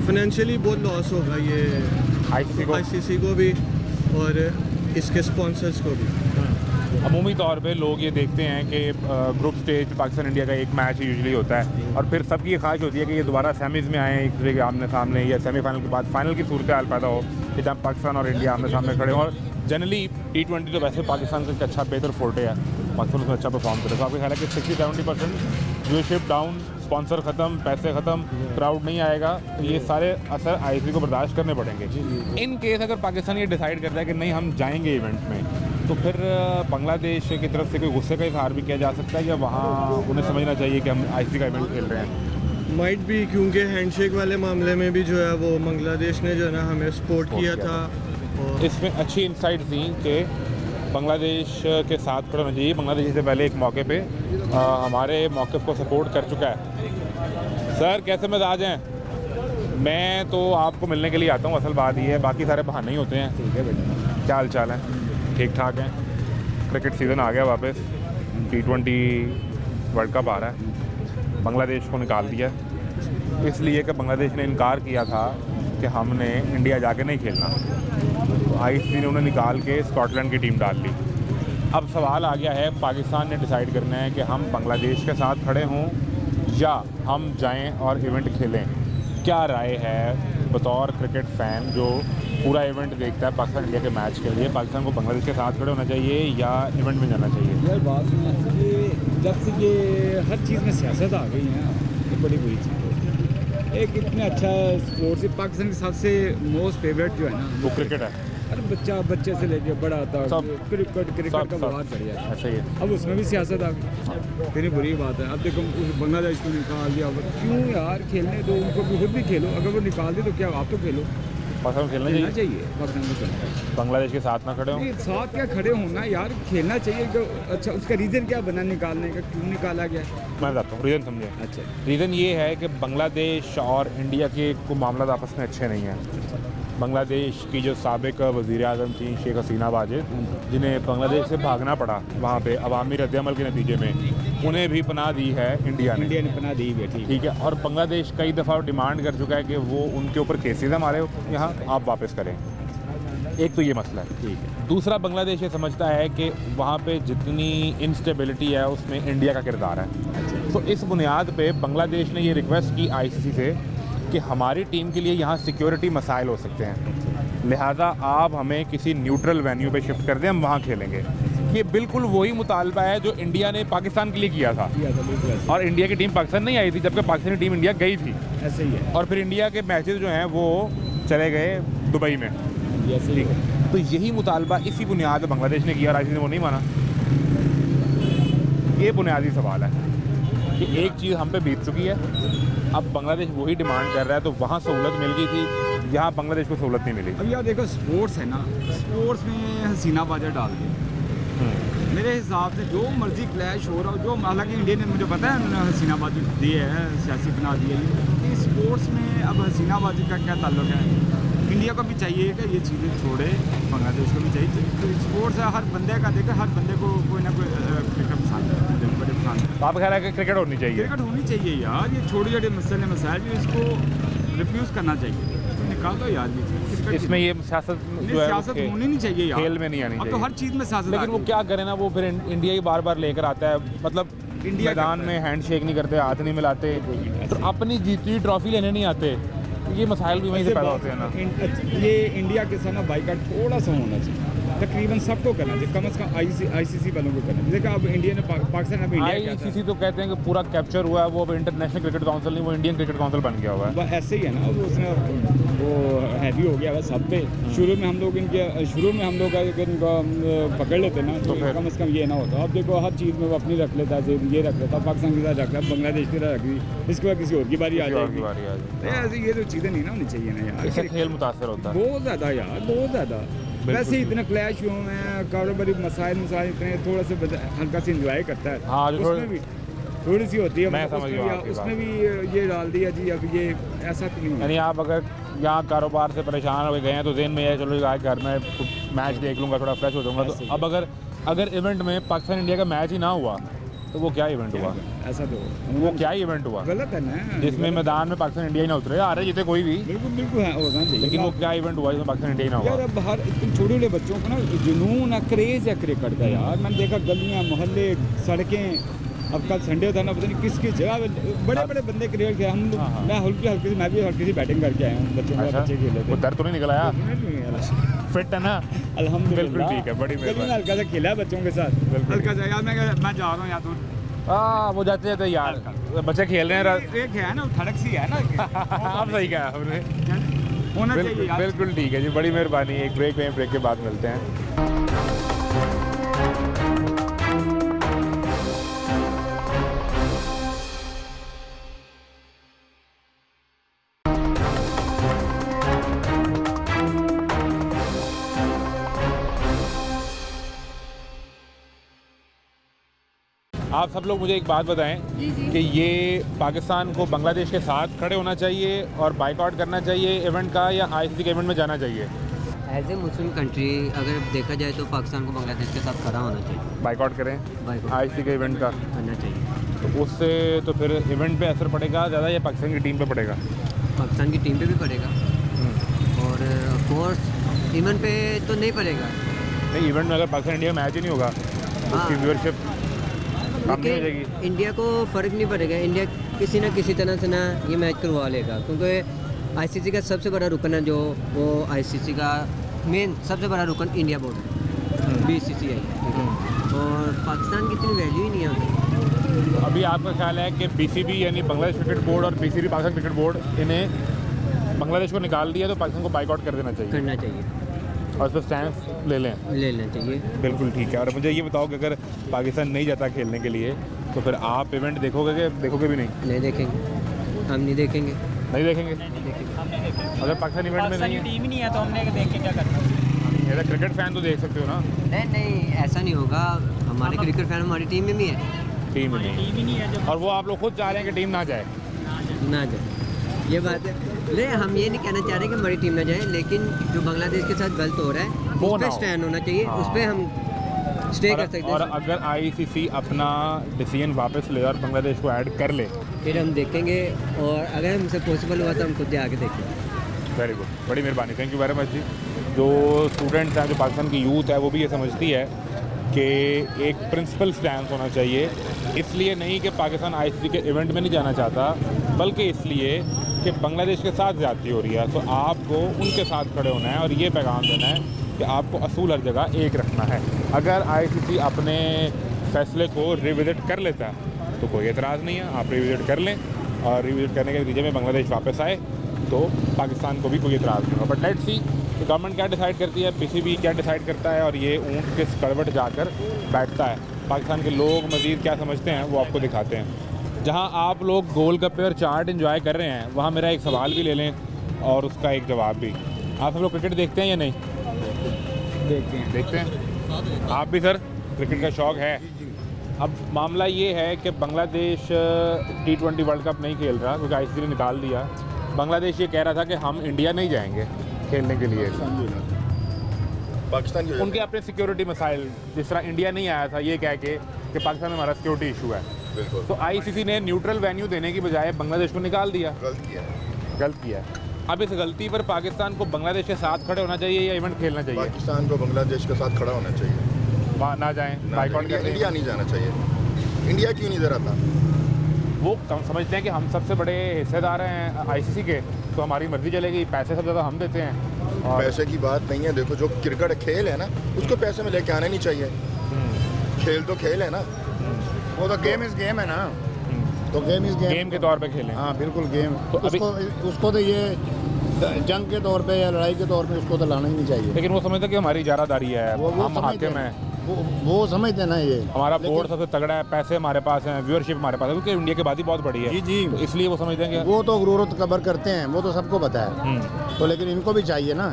फाइनेंशियली बहुत लॉस होगा ये आईसीसी को भी और इसके स्पॉन्सर्स को भी। अमूमी तौर पे लोग ये देखते हैं कि ग्रुप स्टेज पाकिस्तान इंडिया का एक मैच यूजुअली होता है और फिर सबकी ये ख्वाहिश होती है कि ये दोबारा सेमीज़ में आएँ एक दूसरे के आमने सामने, या सेमीफाइनल के बाद फाइनल की सूरत हाल पैदा हो कि जब पाकिस्तान और इंडिया आमने सामने खड़े हों। और जनरली T20 तो वैसे पाकिस्तान का अच्छा बेहतर फोर्टे है, पाकिस्तान उसमें अच्छा परफॉर्म करे। तो आपको ख्याल है कि 60-70% व्यूअरशिप डाउन, स्पॉन्सर ख़त्म, पैसे ख़त्म, क्राउड नहीं आएगा, तो ये सारे असर आईसीसी को बर्दाश्त करने पड़ेंगे। इन केस अगर पाकिस्तान ये डिसाइड करता है कि नहीं हम जाएंगे इवेंट में, तो फिर बांग्लादेश की तरफ से कोई गुस्से का इजहार भी किया जा सकता है, या वहाँ उन्हें समझना चाहिए कि हम आईसीसी का इवेंट खेल रहे हैं? माइट भी, क्योंकि हैंडशेक वाले मामले में भी जो है वो बांग्लादेश ने जो है ना हमें सपोर्ट किया था। और इसमें अच्छी इंसाइट थी कि बांग्लादेश के साथ खड़ा होना चाहिए। बांग्लादेश से पहले एक मौके पे हमारे मौक़िफ़ को सपोर्ट कर चुका है। सर कैसे मिजाज हैं? मैं तो आपको मिलने के लिए आता हूँ, असल बात ये है, बाकी सारे बहाने ही होते हैं। ठीक है बेटा, क्या हाल चाल है? ठीक ठाक हैं। क्रिकेट सीज़न आ गया वापस, T20 वर्ल्ड कप आ रहा है। बांग्लादेश को निकाल दिया इसलिए कि बांग्लादेश ने इनकार किया था कि हमने इंडिया जाके नहीं खेलना, तो आईसीसी ने उन्हें निकाल के स्कॉटलैंड की टीम डाल ली। अब सवाल आ गया है, पाकिस्तान ने डिसाइड करना है कि हम बांग्लादेश के साथ खड़े हों या हम जाएं और इवेंट खेलें। क्या राय है बतौर क्रिकेट फ़ैन जो पूरा इवेंट देखता है पाकिस्तान इंडिया के मैच के लिए, पाकिस्तान को बांग्लादेश के साथ खड़े होना चाहिए या इवेंट में जाना चाहिए? यार बात है कि जब से ये हर चीज़ में सियासत आ गई है, तो बड़ी बुरी चीज़ है। एक इतना अच्छा स्पोर्ट्स, पाकिस्तान के सबसे मोस्ट फेवरेट जो है ना वो क्रिकेट है। अरे बच्चे से लेके बड़ा था क्रिकेट का बाहर चढ़ गया, ऐसा ही है। अब उसमें भी सियासत आ गई, फिर बुरी बात है। अब देखो उस बांग्लादेश को निकाल दिया, क्यों यार? खेलने दो उनको भी, खुद भी खेलो। अगर वो निकाल दे तो क्या आप तो खेलो? पाकिस्तान खेलना चाहिए, पाकिस्तान को खेलना। बांग्लादेश के साथ ना खड़े हो, साथ क्या खड़े होना यार, खेलना चाहिए। अच्छा उसका रीज़न क्या बना निकालने का, क्यों निकाला गया? मैं बताता हूँ रीज़न, समझे? अच्छा, रीज़न ये है कि बांग्लादेश और इंडिया के को मामला आपस में अच्छे नहीं हैं। बांग्लादेश की जो साबिक वज़ीर आज़म थी शेख हसीना वाजिद, जिन्हें बांग्लादेश से भागना पड़ा वहाँ पे अवामी रद्द-ए-अमल के नतीजे में, उन्हें भी पनाह दी है इंडिया ने पनाह दी है। ठीक है। और बांग्लादेश कई दफ़ा डिमांड कर चुका है कि वो उनके ऊपर केसेस हमारे यहाँ आप वापस करें। एक तो ये मसला है। ठीक है। दूसरा, बांग्लादेश ये समझता है कि वहाँ पे जितनी इंस्टेबिलिटी है उसमें इंडिया का किरदार है। तो इस बुनियाद पे बांग्लादेश ने ये रिक्वेस्ट की आईसीसी से कि हमारी टीम के लिए यहाँ सिक्योरिटी मसाइल हो सकते हैं, लिहाजा आप हमें किसी न्यूट्रल वेन्यू पे शिफ्ट कर दें, हम वहाँ खेलेंगे। ये बिल्कुल वही मुतालबा है जो इंडिया ने पाकिस्तान के लिए किया था, और इंडिया की टीम पाकिस्तान नहीं आई थी, जबकि पाकिस्तानी टीम इंडिया गई थी। ऐसे ही है। और फिर इंडिया के मैचेस जो हैं वो चले गए दुबई में। ठीक है। तो यही मुतालबा इसी बुनियाद पर बांग्लादेश ने किया और आईसीसी ने वो नहीं माना। ये बुनियादी सवाल है कि एक चीज़ हम पे बीत चुकी है, अब बांग्लादेश वही डिमांड कर रहा है, तो वहाँ सहूलत मिल गई थी, यहाँ बांग्लादेश को सहूलत नहीं मिली। अब यार देखो स्पोर्ट्स है ना, स्पोर्ट्स में हसीना बाजा डाल दी। मेरे हिसाब से जो मर्जी क्लैश हो रहा हो, जो हालांकि इंडिया ने, मुझे पता है उन्होंने हसीनाबाजी दी है, सियासी बना दी है, कि स्पोर्ट्स में अब हसीनाबाजी का क्या ताल्लुक है? इंडिया को भी चाहिए कि ये चीज़ें छोड़े, बांग्लादेश को भी चाहिए। तो स्पोर्ट्स है, हर बंदे का देखा, हर बंदे को कोई ना कोई क्रिकेट पसंद है, दिल बड़े पसंद है। आप कह रहे हैं कि क्रिकेट होनी चाहिए? क्रिकेट होनी चाहिए यार, ये छोटे छोटे मसले मसाइल भी इसको रिफ्यूज़ करना चाहिए, तो निकाल दो यार। इसमें ये सियासत होनी नहीं चाहिए यार, खेल में नहीं आनी चाहिए। अब तो हर चीज़ में सियासत। लेकिन वो क्या करें ना, वो फिर इंडिया ही बार बार लेकर आता है, मतलब मैदान में हैंड शेक नहीं करते, हाथ नहीं मिलाते, तो अपनी जीती हुई ट्रॉफी लेने नहीं आते। ये मसाइल भी वहीं से पैदा होते हैं ना। ये इंडिया के साथ ना बाइकाट थोड़ा सा होना चाहिए, तकरीबन सबको करना चाहिए, कम से कम आईसीसी वालों को करना चाहिए। देखो अब इंडिया ने पाकिस्तान, अब इंडिया आईसीसी तो कहते हैं कि पूरा कैप्चर हुआ है, वो अब इंटरनेशनल क्रिकेट काउंसिल नहीं, वो इंडियन क्रिकेट काउंसिल बन गया हुआ है। ऐसे ही है ना, वो उसने वो हैवी हो गया है सब पे। शुरू में हम लोग अगर इनका पकड़ लेते ना, तो कम से कम ये ना होता। अब देखो हर चीज़ में वो अपनी रख लेता है, ये रख लेता, पाकिस्तान के साथ रख लेता, बांग्लादेश के साथ रख दी, इसके बाद किसी और की बारी आ जाएगी। ऐसे ये तो चीज़ें नहीं ना होनी चाहिए ना यार, इससे खेल मुतासर होता है बहुत ज़्यादा यार, बहुत ज़्यादा। वैसे ही इतने क्लैश हुए हैं, कारोबारी मसाइल इतने, थोड़ा सा हल्का सा इंजॉय करता है। हाँ, जो उसमें भी थोड़ी सी होती है, मैं समझ गया उसमें भी ये डाल दिया जी, अब ये ऐसा तो नहीं है। यानी आप अगर यहाँ कारोबार से परेशान हो गए हैं तो दिन में ये चलो आज घर में मैच देख लूँगा, थोड़ा फ्रेश हो जाऊँगा। तो अब अगर इवेंट में पाकिस्तान इंडिया का मैच ही ना हुआ तो वो क्या इवेंट हुआ? ऐसा तो वो क्या इवेंट हुआ? गलत है ना, जिसमें मैदान में पाकिस्तान इंडिया ही ना उतरे, आ रहे जीते कोई भी, बिल्कुल होना चाहिए। लेकिन वो क्या इवेंट हुआ जिसमें पाकिस्तान इंडिया ही ना हुआ? यार अब हर छोटे छोटे बच्चों को ना जुनून है, क्रेज़ है क्रिकेट का यार। मैंने देखा गलियाँ, मोहल्ले, सड़कें। अब कल संडे था ना, पता नहीं किस जगह बड़े बड़े बंदे क्रिकेट खेले। मैं हल्की सी बैटिंग करके आया हूँ, बच्चे खेले थे। दर्द तो नहीं निकला यार? फिट है ना? अल्हम्दुलिल्लाह, बिल्कुल ठीक है, बड़ी मेहरबानी। हल्का सा खेला बच्चों के साथ, हल्का सा। यार मैं जा रहा हूँ यार, तो वो जाते जाते यार बच्चे खेल रहे हैं, एक है ना धड़क सी है ना। आप सही कहा हमने, होना चाहिए यार। बिल्कुल ठीक है जी, बड़ी मेहरबानी। एक ब्रेक में, ब्रेक के बाद मिलते हैं। आप सब लोग मुझे एक बात बताएं कि ये पाकिस्तान को बांग्लादेश के साथ खड़े होना चाहिए और बाइकआउट करना चाहिए इवेंट का, या आईसीसी के इवेंट में जाना चाहिए? एज ए मुस्लिम कंट्री अगर देखा जाए तो पाकिस्तान को बांग्लादेश के साथ खड़ा होना चाहिए। बाइकआउट करें आईसीसी के इवेंट का करना चाहिए। तो उससे तो फिर इवेंट पे असर पड़ेगा ज़्यादा या पाकिस्तान की टीम पे पड़ेगा? पाकिस्तान की टीम पे भी पड़ेगा, और ऑफकोर्स इवेंट पे तो नहीं पड़ेगा। नहीं, इवेंट में अगर पाकिस्तान इंडिया मैच ही नहीं होगा तो उसकी व्यूअरशिप कम नहीं हो जाएगी? इंडिया को फ़र्क नहीं पड़ेगा, इंडिया किसी न किसी तरह से ना ये मैच करवा लेगा, क्योंकि आईसीसी का सबसे बड़ा रुकन है जो वो आईसीसी का मेन सबसे बड़ा रुकन इंडिया बोर्ड है, बीसीसीआई। और पाकिस्तान की इतनी वैल्यू ही नहीं है। तो अभी आपका ख्याल है कि बीसीबी यानी बांग्लादेश क्रिकेट बोर्ड और बीसीबी पाकिस्तान क्रिकेट बोर्ड इन्हें बांग्लादेश को निकाल दिया तो पाकिस्तान को बाइकआउट कर देना चाहिए? करना चाहिए, और उस पर स्टैंड ले लेना चाहिए। बिल्कुल ठीक है। और मुझे ये बताओ कि अगर पाकिस्तान नहीं जाता खेलने के लिए तो फिर आप इवेंट देखोगे भी नहीं? नहीं देखेंगे, हम नहीं देखेंगे। नहीं देखेंगे? अगर पाकिस्तान इवेंट में नहीं है, टीम ही नहीं है तो हमने देख के क्या करना? ऐसा क्रिकेट फैन तो देख सकते हो ना? नहीं ऐसा नहीं होगा, हमारे क्रिकेट फैन हमारी टीम में भी है। टीम ही नहीं है, और वो आप लोग खुद चाह रहे हैं कि टीम ना जाए? ना जाए, ये बात है। नहीं, हम ये नहीं कहना चाह रहे कि हमारी टीम ना जाए, लेकिन जो बांग्लादेश के साथ गलत हो रहा है उस पर स्टैंड होना चाहिए। उस पर हम स्टे कर सकते हैं। और अगर आईसीसी अपना डिसीजन वापस ले और बांग्लादेश को ऐड कर ले फिर हम देखेंगे, और अगर हमसे पॉसिबल हुआ तो हम खुद आके देखेंगे। वेरी गुड, बड़ी मेहरबानी, थैंक यू वेरी मच जी। जो स्टूडेंट्स हैं, जो पाकिस्तान की यूथ है, वो भी ये समझती है कि एक प्रिंसिपल स्टैंड होना चाहिए, इसलिए नहीं कि पाकिस्तान आईसीसी के इवेंट में नहीं जाना चाहता, बल्कि इसलिए कि बांग्लादेश के साथ ज़्यादती हो रही है। तो आपको उनके साथ खड़े होना है और ये पैगाम देना है कि आपको असूल हर जगह एक रखना है। अगर आईसीसी अपने फैसले को रिविजिट कर लेता है तो कोई एतराज़ नहीं है, आप रिविजिट कर लें, और रिविजिट करने के नतीजे में बांग्लादेश वापस आए तो पाकिस्तान को भी कोई एतराज़ नहीं होगा। बट लेट्स सी कि गवर्नमेंट क्या डिसाइड करती है, पीसीबी क्या डिसाइड करता है, और ये ऊँट किस करवट जाकर बैठता है। पाकिस्तान के लोग मज़ीद क्या समझते हैं वो आपको दिखाते हैं। जहाँ आप लोग गोलगप्पे और चाट एंजॉय कर रहे हैं, वहाँ मेरा एक सवाल भी ले लें और उसका एक जवाब भी। आप सब लोग क्रिकेट देखते हैं या नहीं? देखते हैं। आप भी सर, क्रिकेट का शौक़ है? अब मामला ये है कि बांग्लादेश T20 वर्ल्ड कप नहीं खेल रहा क्योंकि आईसीसी ने निकाल दिया। बांग्लादेश ये कह रहा था कि हम इंडिया नहीं जाएंगे खेलने के लिए। पाकिस्तान उनके अपने सिक्योरिटी मसाइल, जिस तरह इंडिया नहीं आया था ये कह के कि पाकिस्तान में हमारा सिक्योरिटी इशू है, तो आईसीसी ने न्यूट्रल वेन्यू देने की बजाय बांग्लादेश को निकाल दिया। गलत किया। अब इस गलती पर पाकिस्तान को बांग्लादेश के साथ खड़े होना चाहिए या इवेंट खेलना चाहिए? पाकिस्तान को बांग्लादेश के साथ खड़ा होना चाहिए। वहाँ ना जाएं, बाइकआउट करें। इंडिया नहीं जाना चाहिए। इंडिया क्यों नहीं दे रहा था? वो समझते हैं कि हम सबसे बड़े हिस्सेदार हैं आईसीसी के, तो हमारी मर्जी चलेगी, पैसे सब ज़्यादा हम देते हैं। और पैसे की बात नहीं है। देखो, जो क्रिकेट खेल है ना, उसको पैसे में लेके आना नहीं चाहिए। खेल तो खेल है ना, वो तो गेम इज गेम है ना, तो गेम इज गेम के तौर पे खेलें। हाँ बिल्कुल गेम। तो उसको तो ये जंग के तौर पे या लड़ाई के तौर पे उसको तो लाना ही नहीं चाहिए। लेकिन वो समझते हैं कि हमारी इजारादारी है, हम हाकिम हैं, वो समझते ना, ये हमारा बोर्ड सबसे तगड़ा है, पैसे हमारे पास हैं, व्यूअरशिप हमारे पास है, क्योंकि इंडिया की आबादी बहुत बड़ी है। जी तो इसलिए वो समझते हैं कि वो तो गुरूरत कबर करते हैं, वो तो सबको पता है। तो लेकिन इनको भी चाहिए ना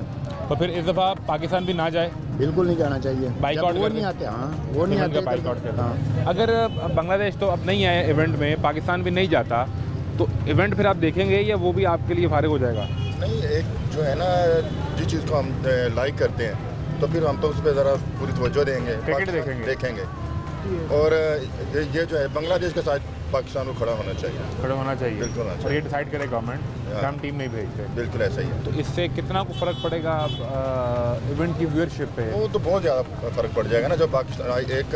तो फिर इस दफ़ा पाकिस्तान भी ना जाए? बिल्कुल नहीं जाना चाहिए। बाइकआउट वो नहीं आते, हाँ वो नहीं आते, बाइकआउट करते हाँ। हैं। अगर बांग्लादेश तो अब नहीं आए इवेंट में, पाकिस्तान भी नहीं जाता, तो इवेंट फिर आप देखेंगे या वो भी आपके लिए फारिग हो जाएगा? नहीं, एक जो है ना, जिस चीज़ को हम लाइक करते हैं तो फिर हम तो उस पर ज़रा पूरी तवज्जो देंगे, क्रिकेट देखेंगे। और ये जो है बांग्लादेश के साथ पाकिस्तान को खड़ा होना चाहिए, बिल्कुल होना और चाहिए। ये डिसाइड करे गवर्नमेंट, हम टीम नहीं भेजते। बिल्कुल ऐसा ही है। तो इससे कितना को फ़र्क पड़ेगा इवेंट की व्यूअरशिप पे? वो तो बहुत ज़्यादा फ़र्क पड़ जाएगा ना। जब पाकिस्तान एक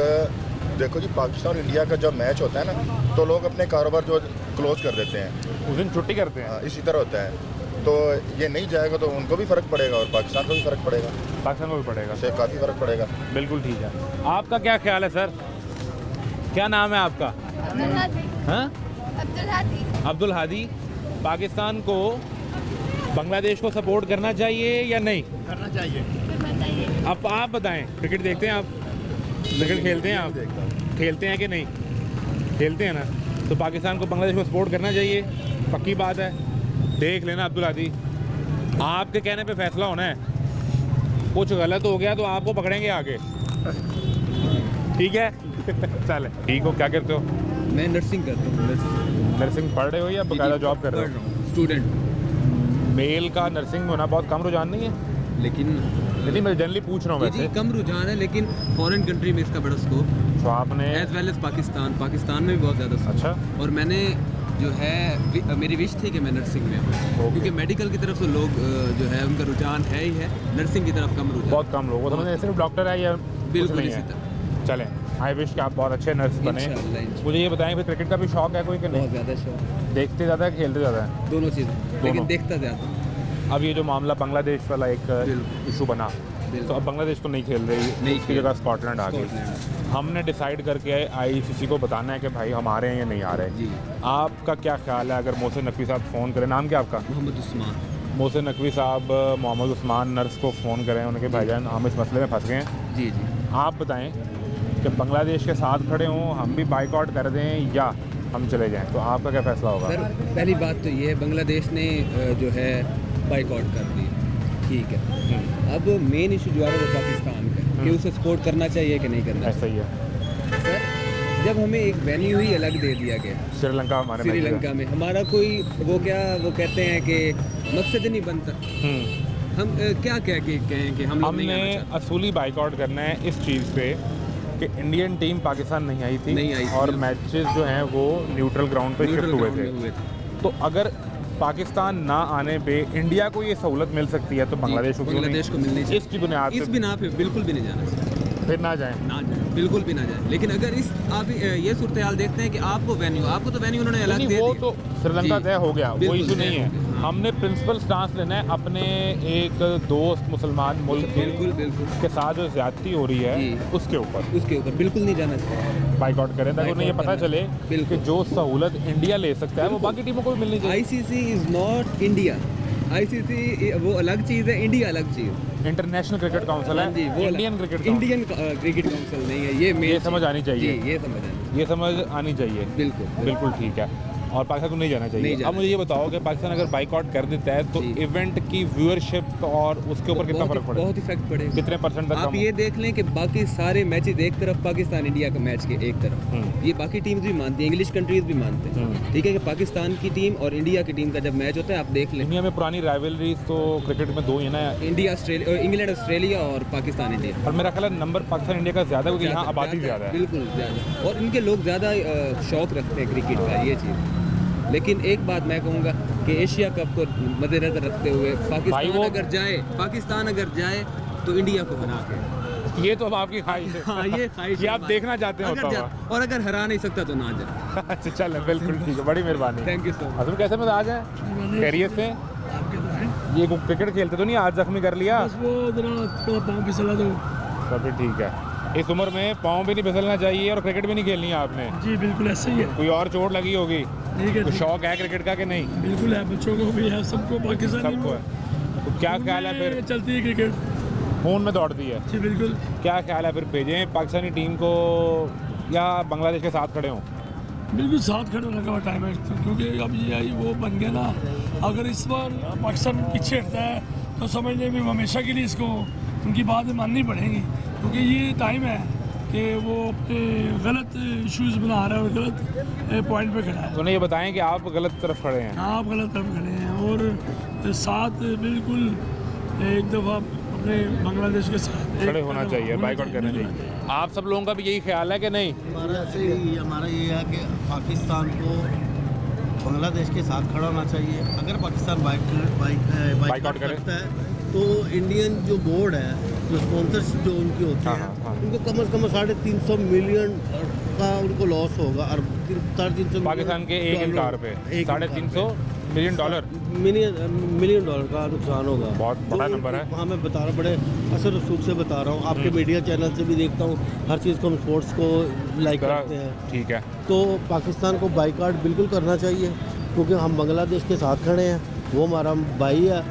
देखो जी, पाकिस्तान इंडिया का जब मैच होता है ना, तो लोग अपने कारोबार जो क्लोज कर देते हैं, उस दिन छुट्टी करते हैं। हाँ, इसी तरह होता है। तो ये नहीं जाएगा तो उनको भी फ़र्क पड़ेगा और पाकिस्तान को भी फ़र्क पड़ेगा। पाकिस्तान को भी पड़ेगा, इससे काफ़ी फ़र्क पड़ेगा। बिल्कुल ठीक है। आपका क्या ख्याल है सर? क्या नाम है आपका? हाँ, अब्दुल हादी। पाकिस्तान को बांग्लादेश को सपोर्ट करना चाहिए या नहीं करना चाहिए? अब आप बताएं। क्रिकेट देखते हैं आप? क्रिकेट खेलते हैं आप? खेलते हैं कि नहीं? खेलते हैं ना। तो पाकिस्तान को बांग्लादेश को सपोर्ट करना चाहिए, पक्की बात है। देख लेना अब्दुल हादी, आपके कहने पे फैसला होना है। कुछ गलत हो गया तो आपको पकड़ेंगे आगे, ठीक है? चले, ठीक हो। क्या करते हो? मैं नर्सिंग करता हूँ। नर्सिंग पढ़ रहे हो या बकायदा जॉब कर रहे हो? स्टूडेंट। मेल का नर्सिंग में होना बहुत कम रुझान नहीं है? लेकिन मैं जनरली पूछ रहा हूँ वैसे। कम रुझान है, लेकिन फॉरेन कंट्री में इसका बड़ा स्कोप। तो आपने एज वेल एज पाकिस्तान में भी बहुत ज़्यादा स्कोप। अच्छा। और मैंने जो है, मेरी विश थी कि मैं नर्सिंग में हूँ, क्योंकि मेडिकल की तरफ से लोग जो है उनका रुझान है ही है, नर्सिंग की तरफ कम रुझान, बहुत कम लोग। वो समझते सिर्फ डॉक्टर है या बिल्कुल नहीं इसी है? तरह। चलें, आई विश कि आप बहुत अच्छे नर्स बने। मुझे ये बताएं, फिर क्रिकेट का भी शौक है कोई कि नहीं? बहुत ज़्यादा शौक। देखते ज़्यादा है, खेलते ज़्यादा है? दोनों चीज़ें, लेकिन देखता ज़्यादा। अब ये जो मामला बांग्लादेश वाला एक इशू बना, तो अब बांग्लादेश तो नहीं खेल रही, उसकी जगह स्कॉटलैंड आ गई। हमने डिसाइड करके ICC को बताना है कि भाई हम आ रहे हैं या नहीं आ रहे जी। आपका क्या ख्याल है अगर मोहसिन नकवी साहब फ़ोन करें? नाम क्या आपका? मोहम्मद उस्मान। मोहसिन नकवी साहब मोहम्मद उस्मान नर्स को फ़ोन करें, उनके भाईजान हम इस मसले में फंस गए हैं। जी जी। आप बताएं कि बांग्लादेश के साथ खड़े हों, हम भी बाइकआउट कर दें या हम चले जाएं, तो आपका क्या फ़ैसला होगा? सर, पहली बात तो ये है, बांग्लादेश ने जो है बाइकआउट कर दी, ठीक है। अब मेन इशू जो है वो पाकिस्तान का, कि उसे सपोर्ट करना चाहिए कि नहीं करना। ऐसा ही है सर, जब हमें एक वेन्यू ही अलग दे दिया गया श्रीलंका में, हमारा कोई वो कहते हैं कि मकसद ही नहीं बनता। हम क्या कहें कि हमने असूली बाइकआउट करना है इस चीज़ पे कि इंडियन टीम पाकिस्तान नहीं आई थी और मैचेस जो हैं वो न्यूट्रल ग्राउंड पे शिफ्ट हुए थे। तो अगर पाकिस्तान ना आने पे इंडिया को ये सहूलत मिल सकती है तो बांग्लादेश को मिलनी चाहिए। इसकी बुनियाद इस बिना पे बिल्कुल भी नहीं जाना चाहिए। फिर ना जाए, बिल्कुल भी ना जाए। लेकिन अगर आप ये सूरत हाल देखते हैं कि आपको तो वेन्यू उन्होंने अलग दे दिया, वो तो श्रीलंका तय हो गया, वो इशू नहीं है। हमने प्रिंसिपल स्टांस लेना है अपने एक दोस्त मुसलमान मुल्क के साथ जो ज्यादती हो रही है उसके ऊपर बिल्कुल नहीं जाना चाहिए। बाइकआउट करें ताकि उन्हें ये पता चले कि जो सहूलत इंडिया ले सकता है वो बाकी टीमों को भी मिलनी चाहिए। ICC is not India. ICC वो अलग चीज़ है, इंडिया अलग चीज़। इंटरनेशनल क्रिकेट काउंसिल है, इंडियन क्रिकेट काउंसिल नहीं है। ये समझ आनी चाहिए, ये समझ आनी चाहिए। बिल्कुल ठीक है। और पाकिस्तान को नहीं जाना चाहिए। अब मुझे ये बताओ कि पाकिस्तान अगर बाइकआउट कर देता है तो इवेंट की व्यूअरशिप और उसके ऊपर कितना फर्क पड़ेगा? बहुत इफेक्ट पड़ेगा। कितने % तक? आप ये देख लें कि बाकी सारे मैचेस एक तरफ, पाकिस्तान इंडिया का मैच के एक तरफ, ये बाकी टीम्स भी मानती हैं, इंग्लिश कंट्रीज भी मानते हैं, ठीक है, कि पाकिस्तान की टीम और इंडिया की टीम का जब मैच होता है, आप देख लें। इंडिया में पुरानी राइवलरीज तो क्रिकेट में 2 ही है ना, इंग्लैंड ऑस्ट्रेलिया और पाकिस्तान इंडिया। और मेरा ख्याल है नंबर पाकिस्तान इंडिया का ज़्यादा, क्योंकि यहाँ आबादी ज़्यादा है। बिल्कुल ज़्यादा, और इनके लोग ज़्यादा शौक रखते हैं क्रिकेट का, ये चीज़। लेकिन एक बात मैं कहूँगा कि एशिया कप को मद्देनजर रखते हुए पाकिस्तान अगर जाए तो इंडिया को हरा के, ये तो अब आपकी ख्वाहिश है। हाँ, ये ख्वाहिश ये आप देखना चाहते हैं और अगर हरा नहीं सकता तो ना जाए। अच्छा चल, बिल्कुल ठीक है, बड़ी मेहरबानी। Thank you so much. असल कैसे मिजाज है? खैरियत से? ये क्रिकेट खेलते तो नहीं, आज जख्मी कर लिया? वो पाँव फिसला दो। तो फिर ठीक है, इस उम्र में पाँव भी नहीं फिसलना चाहिए और क्रिकेट भी नहीं खेलनी है आपने। जी बिल्कुल ऐसे ही है। कोई और चोट लगी होगी? तो शौक है क्रिकेट का कि नहीं? बिल्कुल है, बच्चों को भी है, सबको, पाकिस्तानी सबको है। तो क्या ख्याल है फिर? चलती है क्रिकेट, खून में दौड़ती है। जी बिल्कुल। क्या ख्याल है फिर भेजें पाकिस्तानी टीम को या बांग्लादेश के साथ खड़े हों? बिल्कुल साथ खड़े होने का टाइम है, क्योंकि अब ये आई वो बन गया ना। अगर इस बार पाकिस्तान पीछे हटता है तो समझ लें भी हमेशा के लिए इसको उनकी बातें माननी पड़ेंगी, क्योंकि ये टाइम है कि वो अपने गलत इश्यूज़ बना रहा है और गलत पॉइंट पे खड़ा है। तो उन्हें ये बताएं कि आप गलत तरफ खड़े हैं। आप गलत तरफ खड़े हैं और साथ बिल्कुल एक दफ़ा अपने बांग्लादेश के साथ खड़े होना चाहिए, बाइकआउट करना चाहिए। आप सब लोगों का भी यही ख्याल है कि नहीं? हमारा ये है कि पाकिस्तान को बांग्लादेश के साथ खड़ा होना चाहिए। अगर पाकिस्तान बाइकआउट करता है तो इंडियन जो बोर्ड है, जो स्पॉन्सरशिप जो उनकी होती है, उनको कम से कम 350 मिलियन का उनको लॉस होगा। और 350 पाकिस्तान के एक इनकार पे 350 मिलियन डॉलर का नुकसान होगा। बहुत बड़ा नंबर है। हाँ, मैं बता रहा, बड़े असर रसूख से बता रहा हूँ। आपके मीडिया चैनल से भी देखता हूँ, हर चीज़ को हम स्पोर्ट्स को लाइक करते हैं। ठीक है, तो पाकिस्तान को बाइकआउट बिल्कुल करना चाहिए, क्योंकि हम बांग्लादेश के साथ खड़े हैं, वो हमारा भाई है।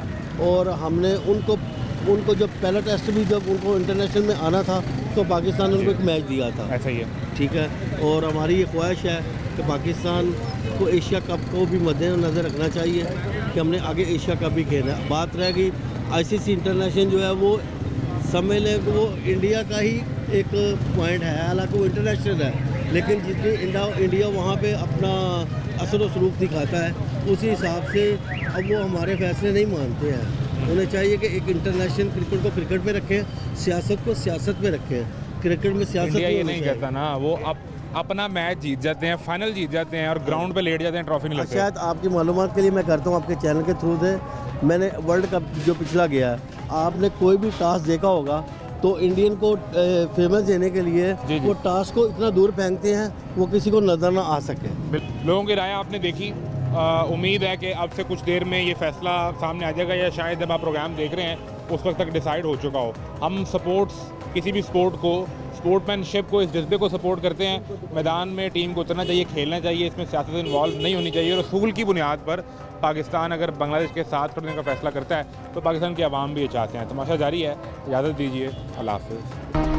और हमने उनको जब पहला टेस्ट भी जब उनको इंटरनेशनल में आना था तो पाकिस्तान ने उनको एक मैच दिया था। ऐसा ही है, ठीक है। और हमारी ये ख्वाहिश है कि पाकिस्तान को एशिया कप को भी मद्देनज़र रखना चाहिए कि हमने आगे एशिया कप भी खेलना है। बात रह गई ICC इंटरनेशनल जो है वो समझ लें कि वो इंडिया का ही एक पॉइंट है, हालांकि वो इंटरनेशनल है, लेकिन जितनी इंडिया वहाँ पे अपना असर व सलूक दिखाता है उसी हिसाब से अब वो हमारे फैसले नहीं मानते हैं। उन्हें चाहिए कि एक इंटरनेशनल क्रिकेट को क्रिकेट पे रखें, सियासत को सियासत पे रखें। क्रिकेट में सियासत इंडिया ये नहीं करता ना, वो अपना मैच जीत जाते हैं, फाइनल जीत जाते हैं और ग्राउंड पे लेट जाते हैं, ट्रॉफी नहीं लगती। शायद आपकी मालूमात के लिए मैं करता हूँ आपके चैनल के थ्रू से, मैंने वर्ल्ड कप जो पिछला गया है, आपने कोई भी टास्क देखा होगा तो इंडियन को फेमस देने के लिए वो टास्क को इतना दूर फेंकते हैं वो किसी को नजर ना आ सके। लोगों की राय आपने देखी। उम्मीद है कि अब से कुछ देर में ये फैसला सामने आ जाएगा, या शायद जब आप प्रोग्राम देख रहे हैं उस वक्त तक डिसाइड हो चुका हो। हम किसी भी स्पोर्ट को, स्पोर्ट्समैनशिप को, इस जज्बे को सपोर्ट करते हैं। मैदान में टीम को उतरना चाहिए, खेलना चाहिए, इसमें सियासत इन्वॉल्व नहीं होनी चाहिए। और असूल की बुनियाद पर पाकिस्तान अगर बांग्लादेश के साथ खड़ने का फैसला करता है तो पाकिस्तान की आवाम भी ये चाहते हैं। तमाशा जारी है, इजाज़त दीजिए, अल्लाह हाफ़िज़।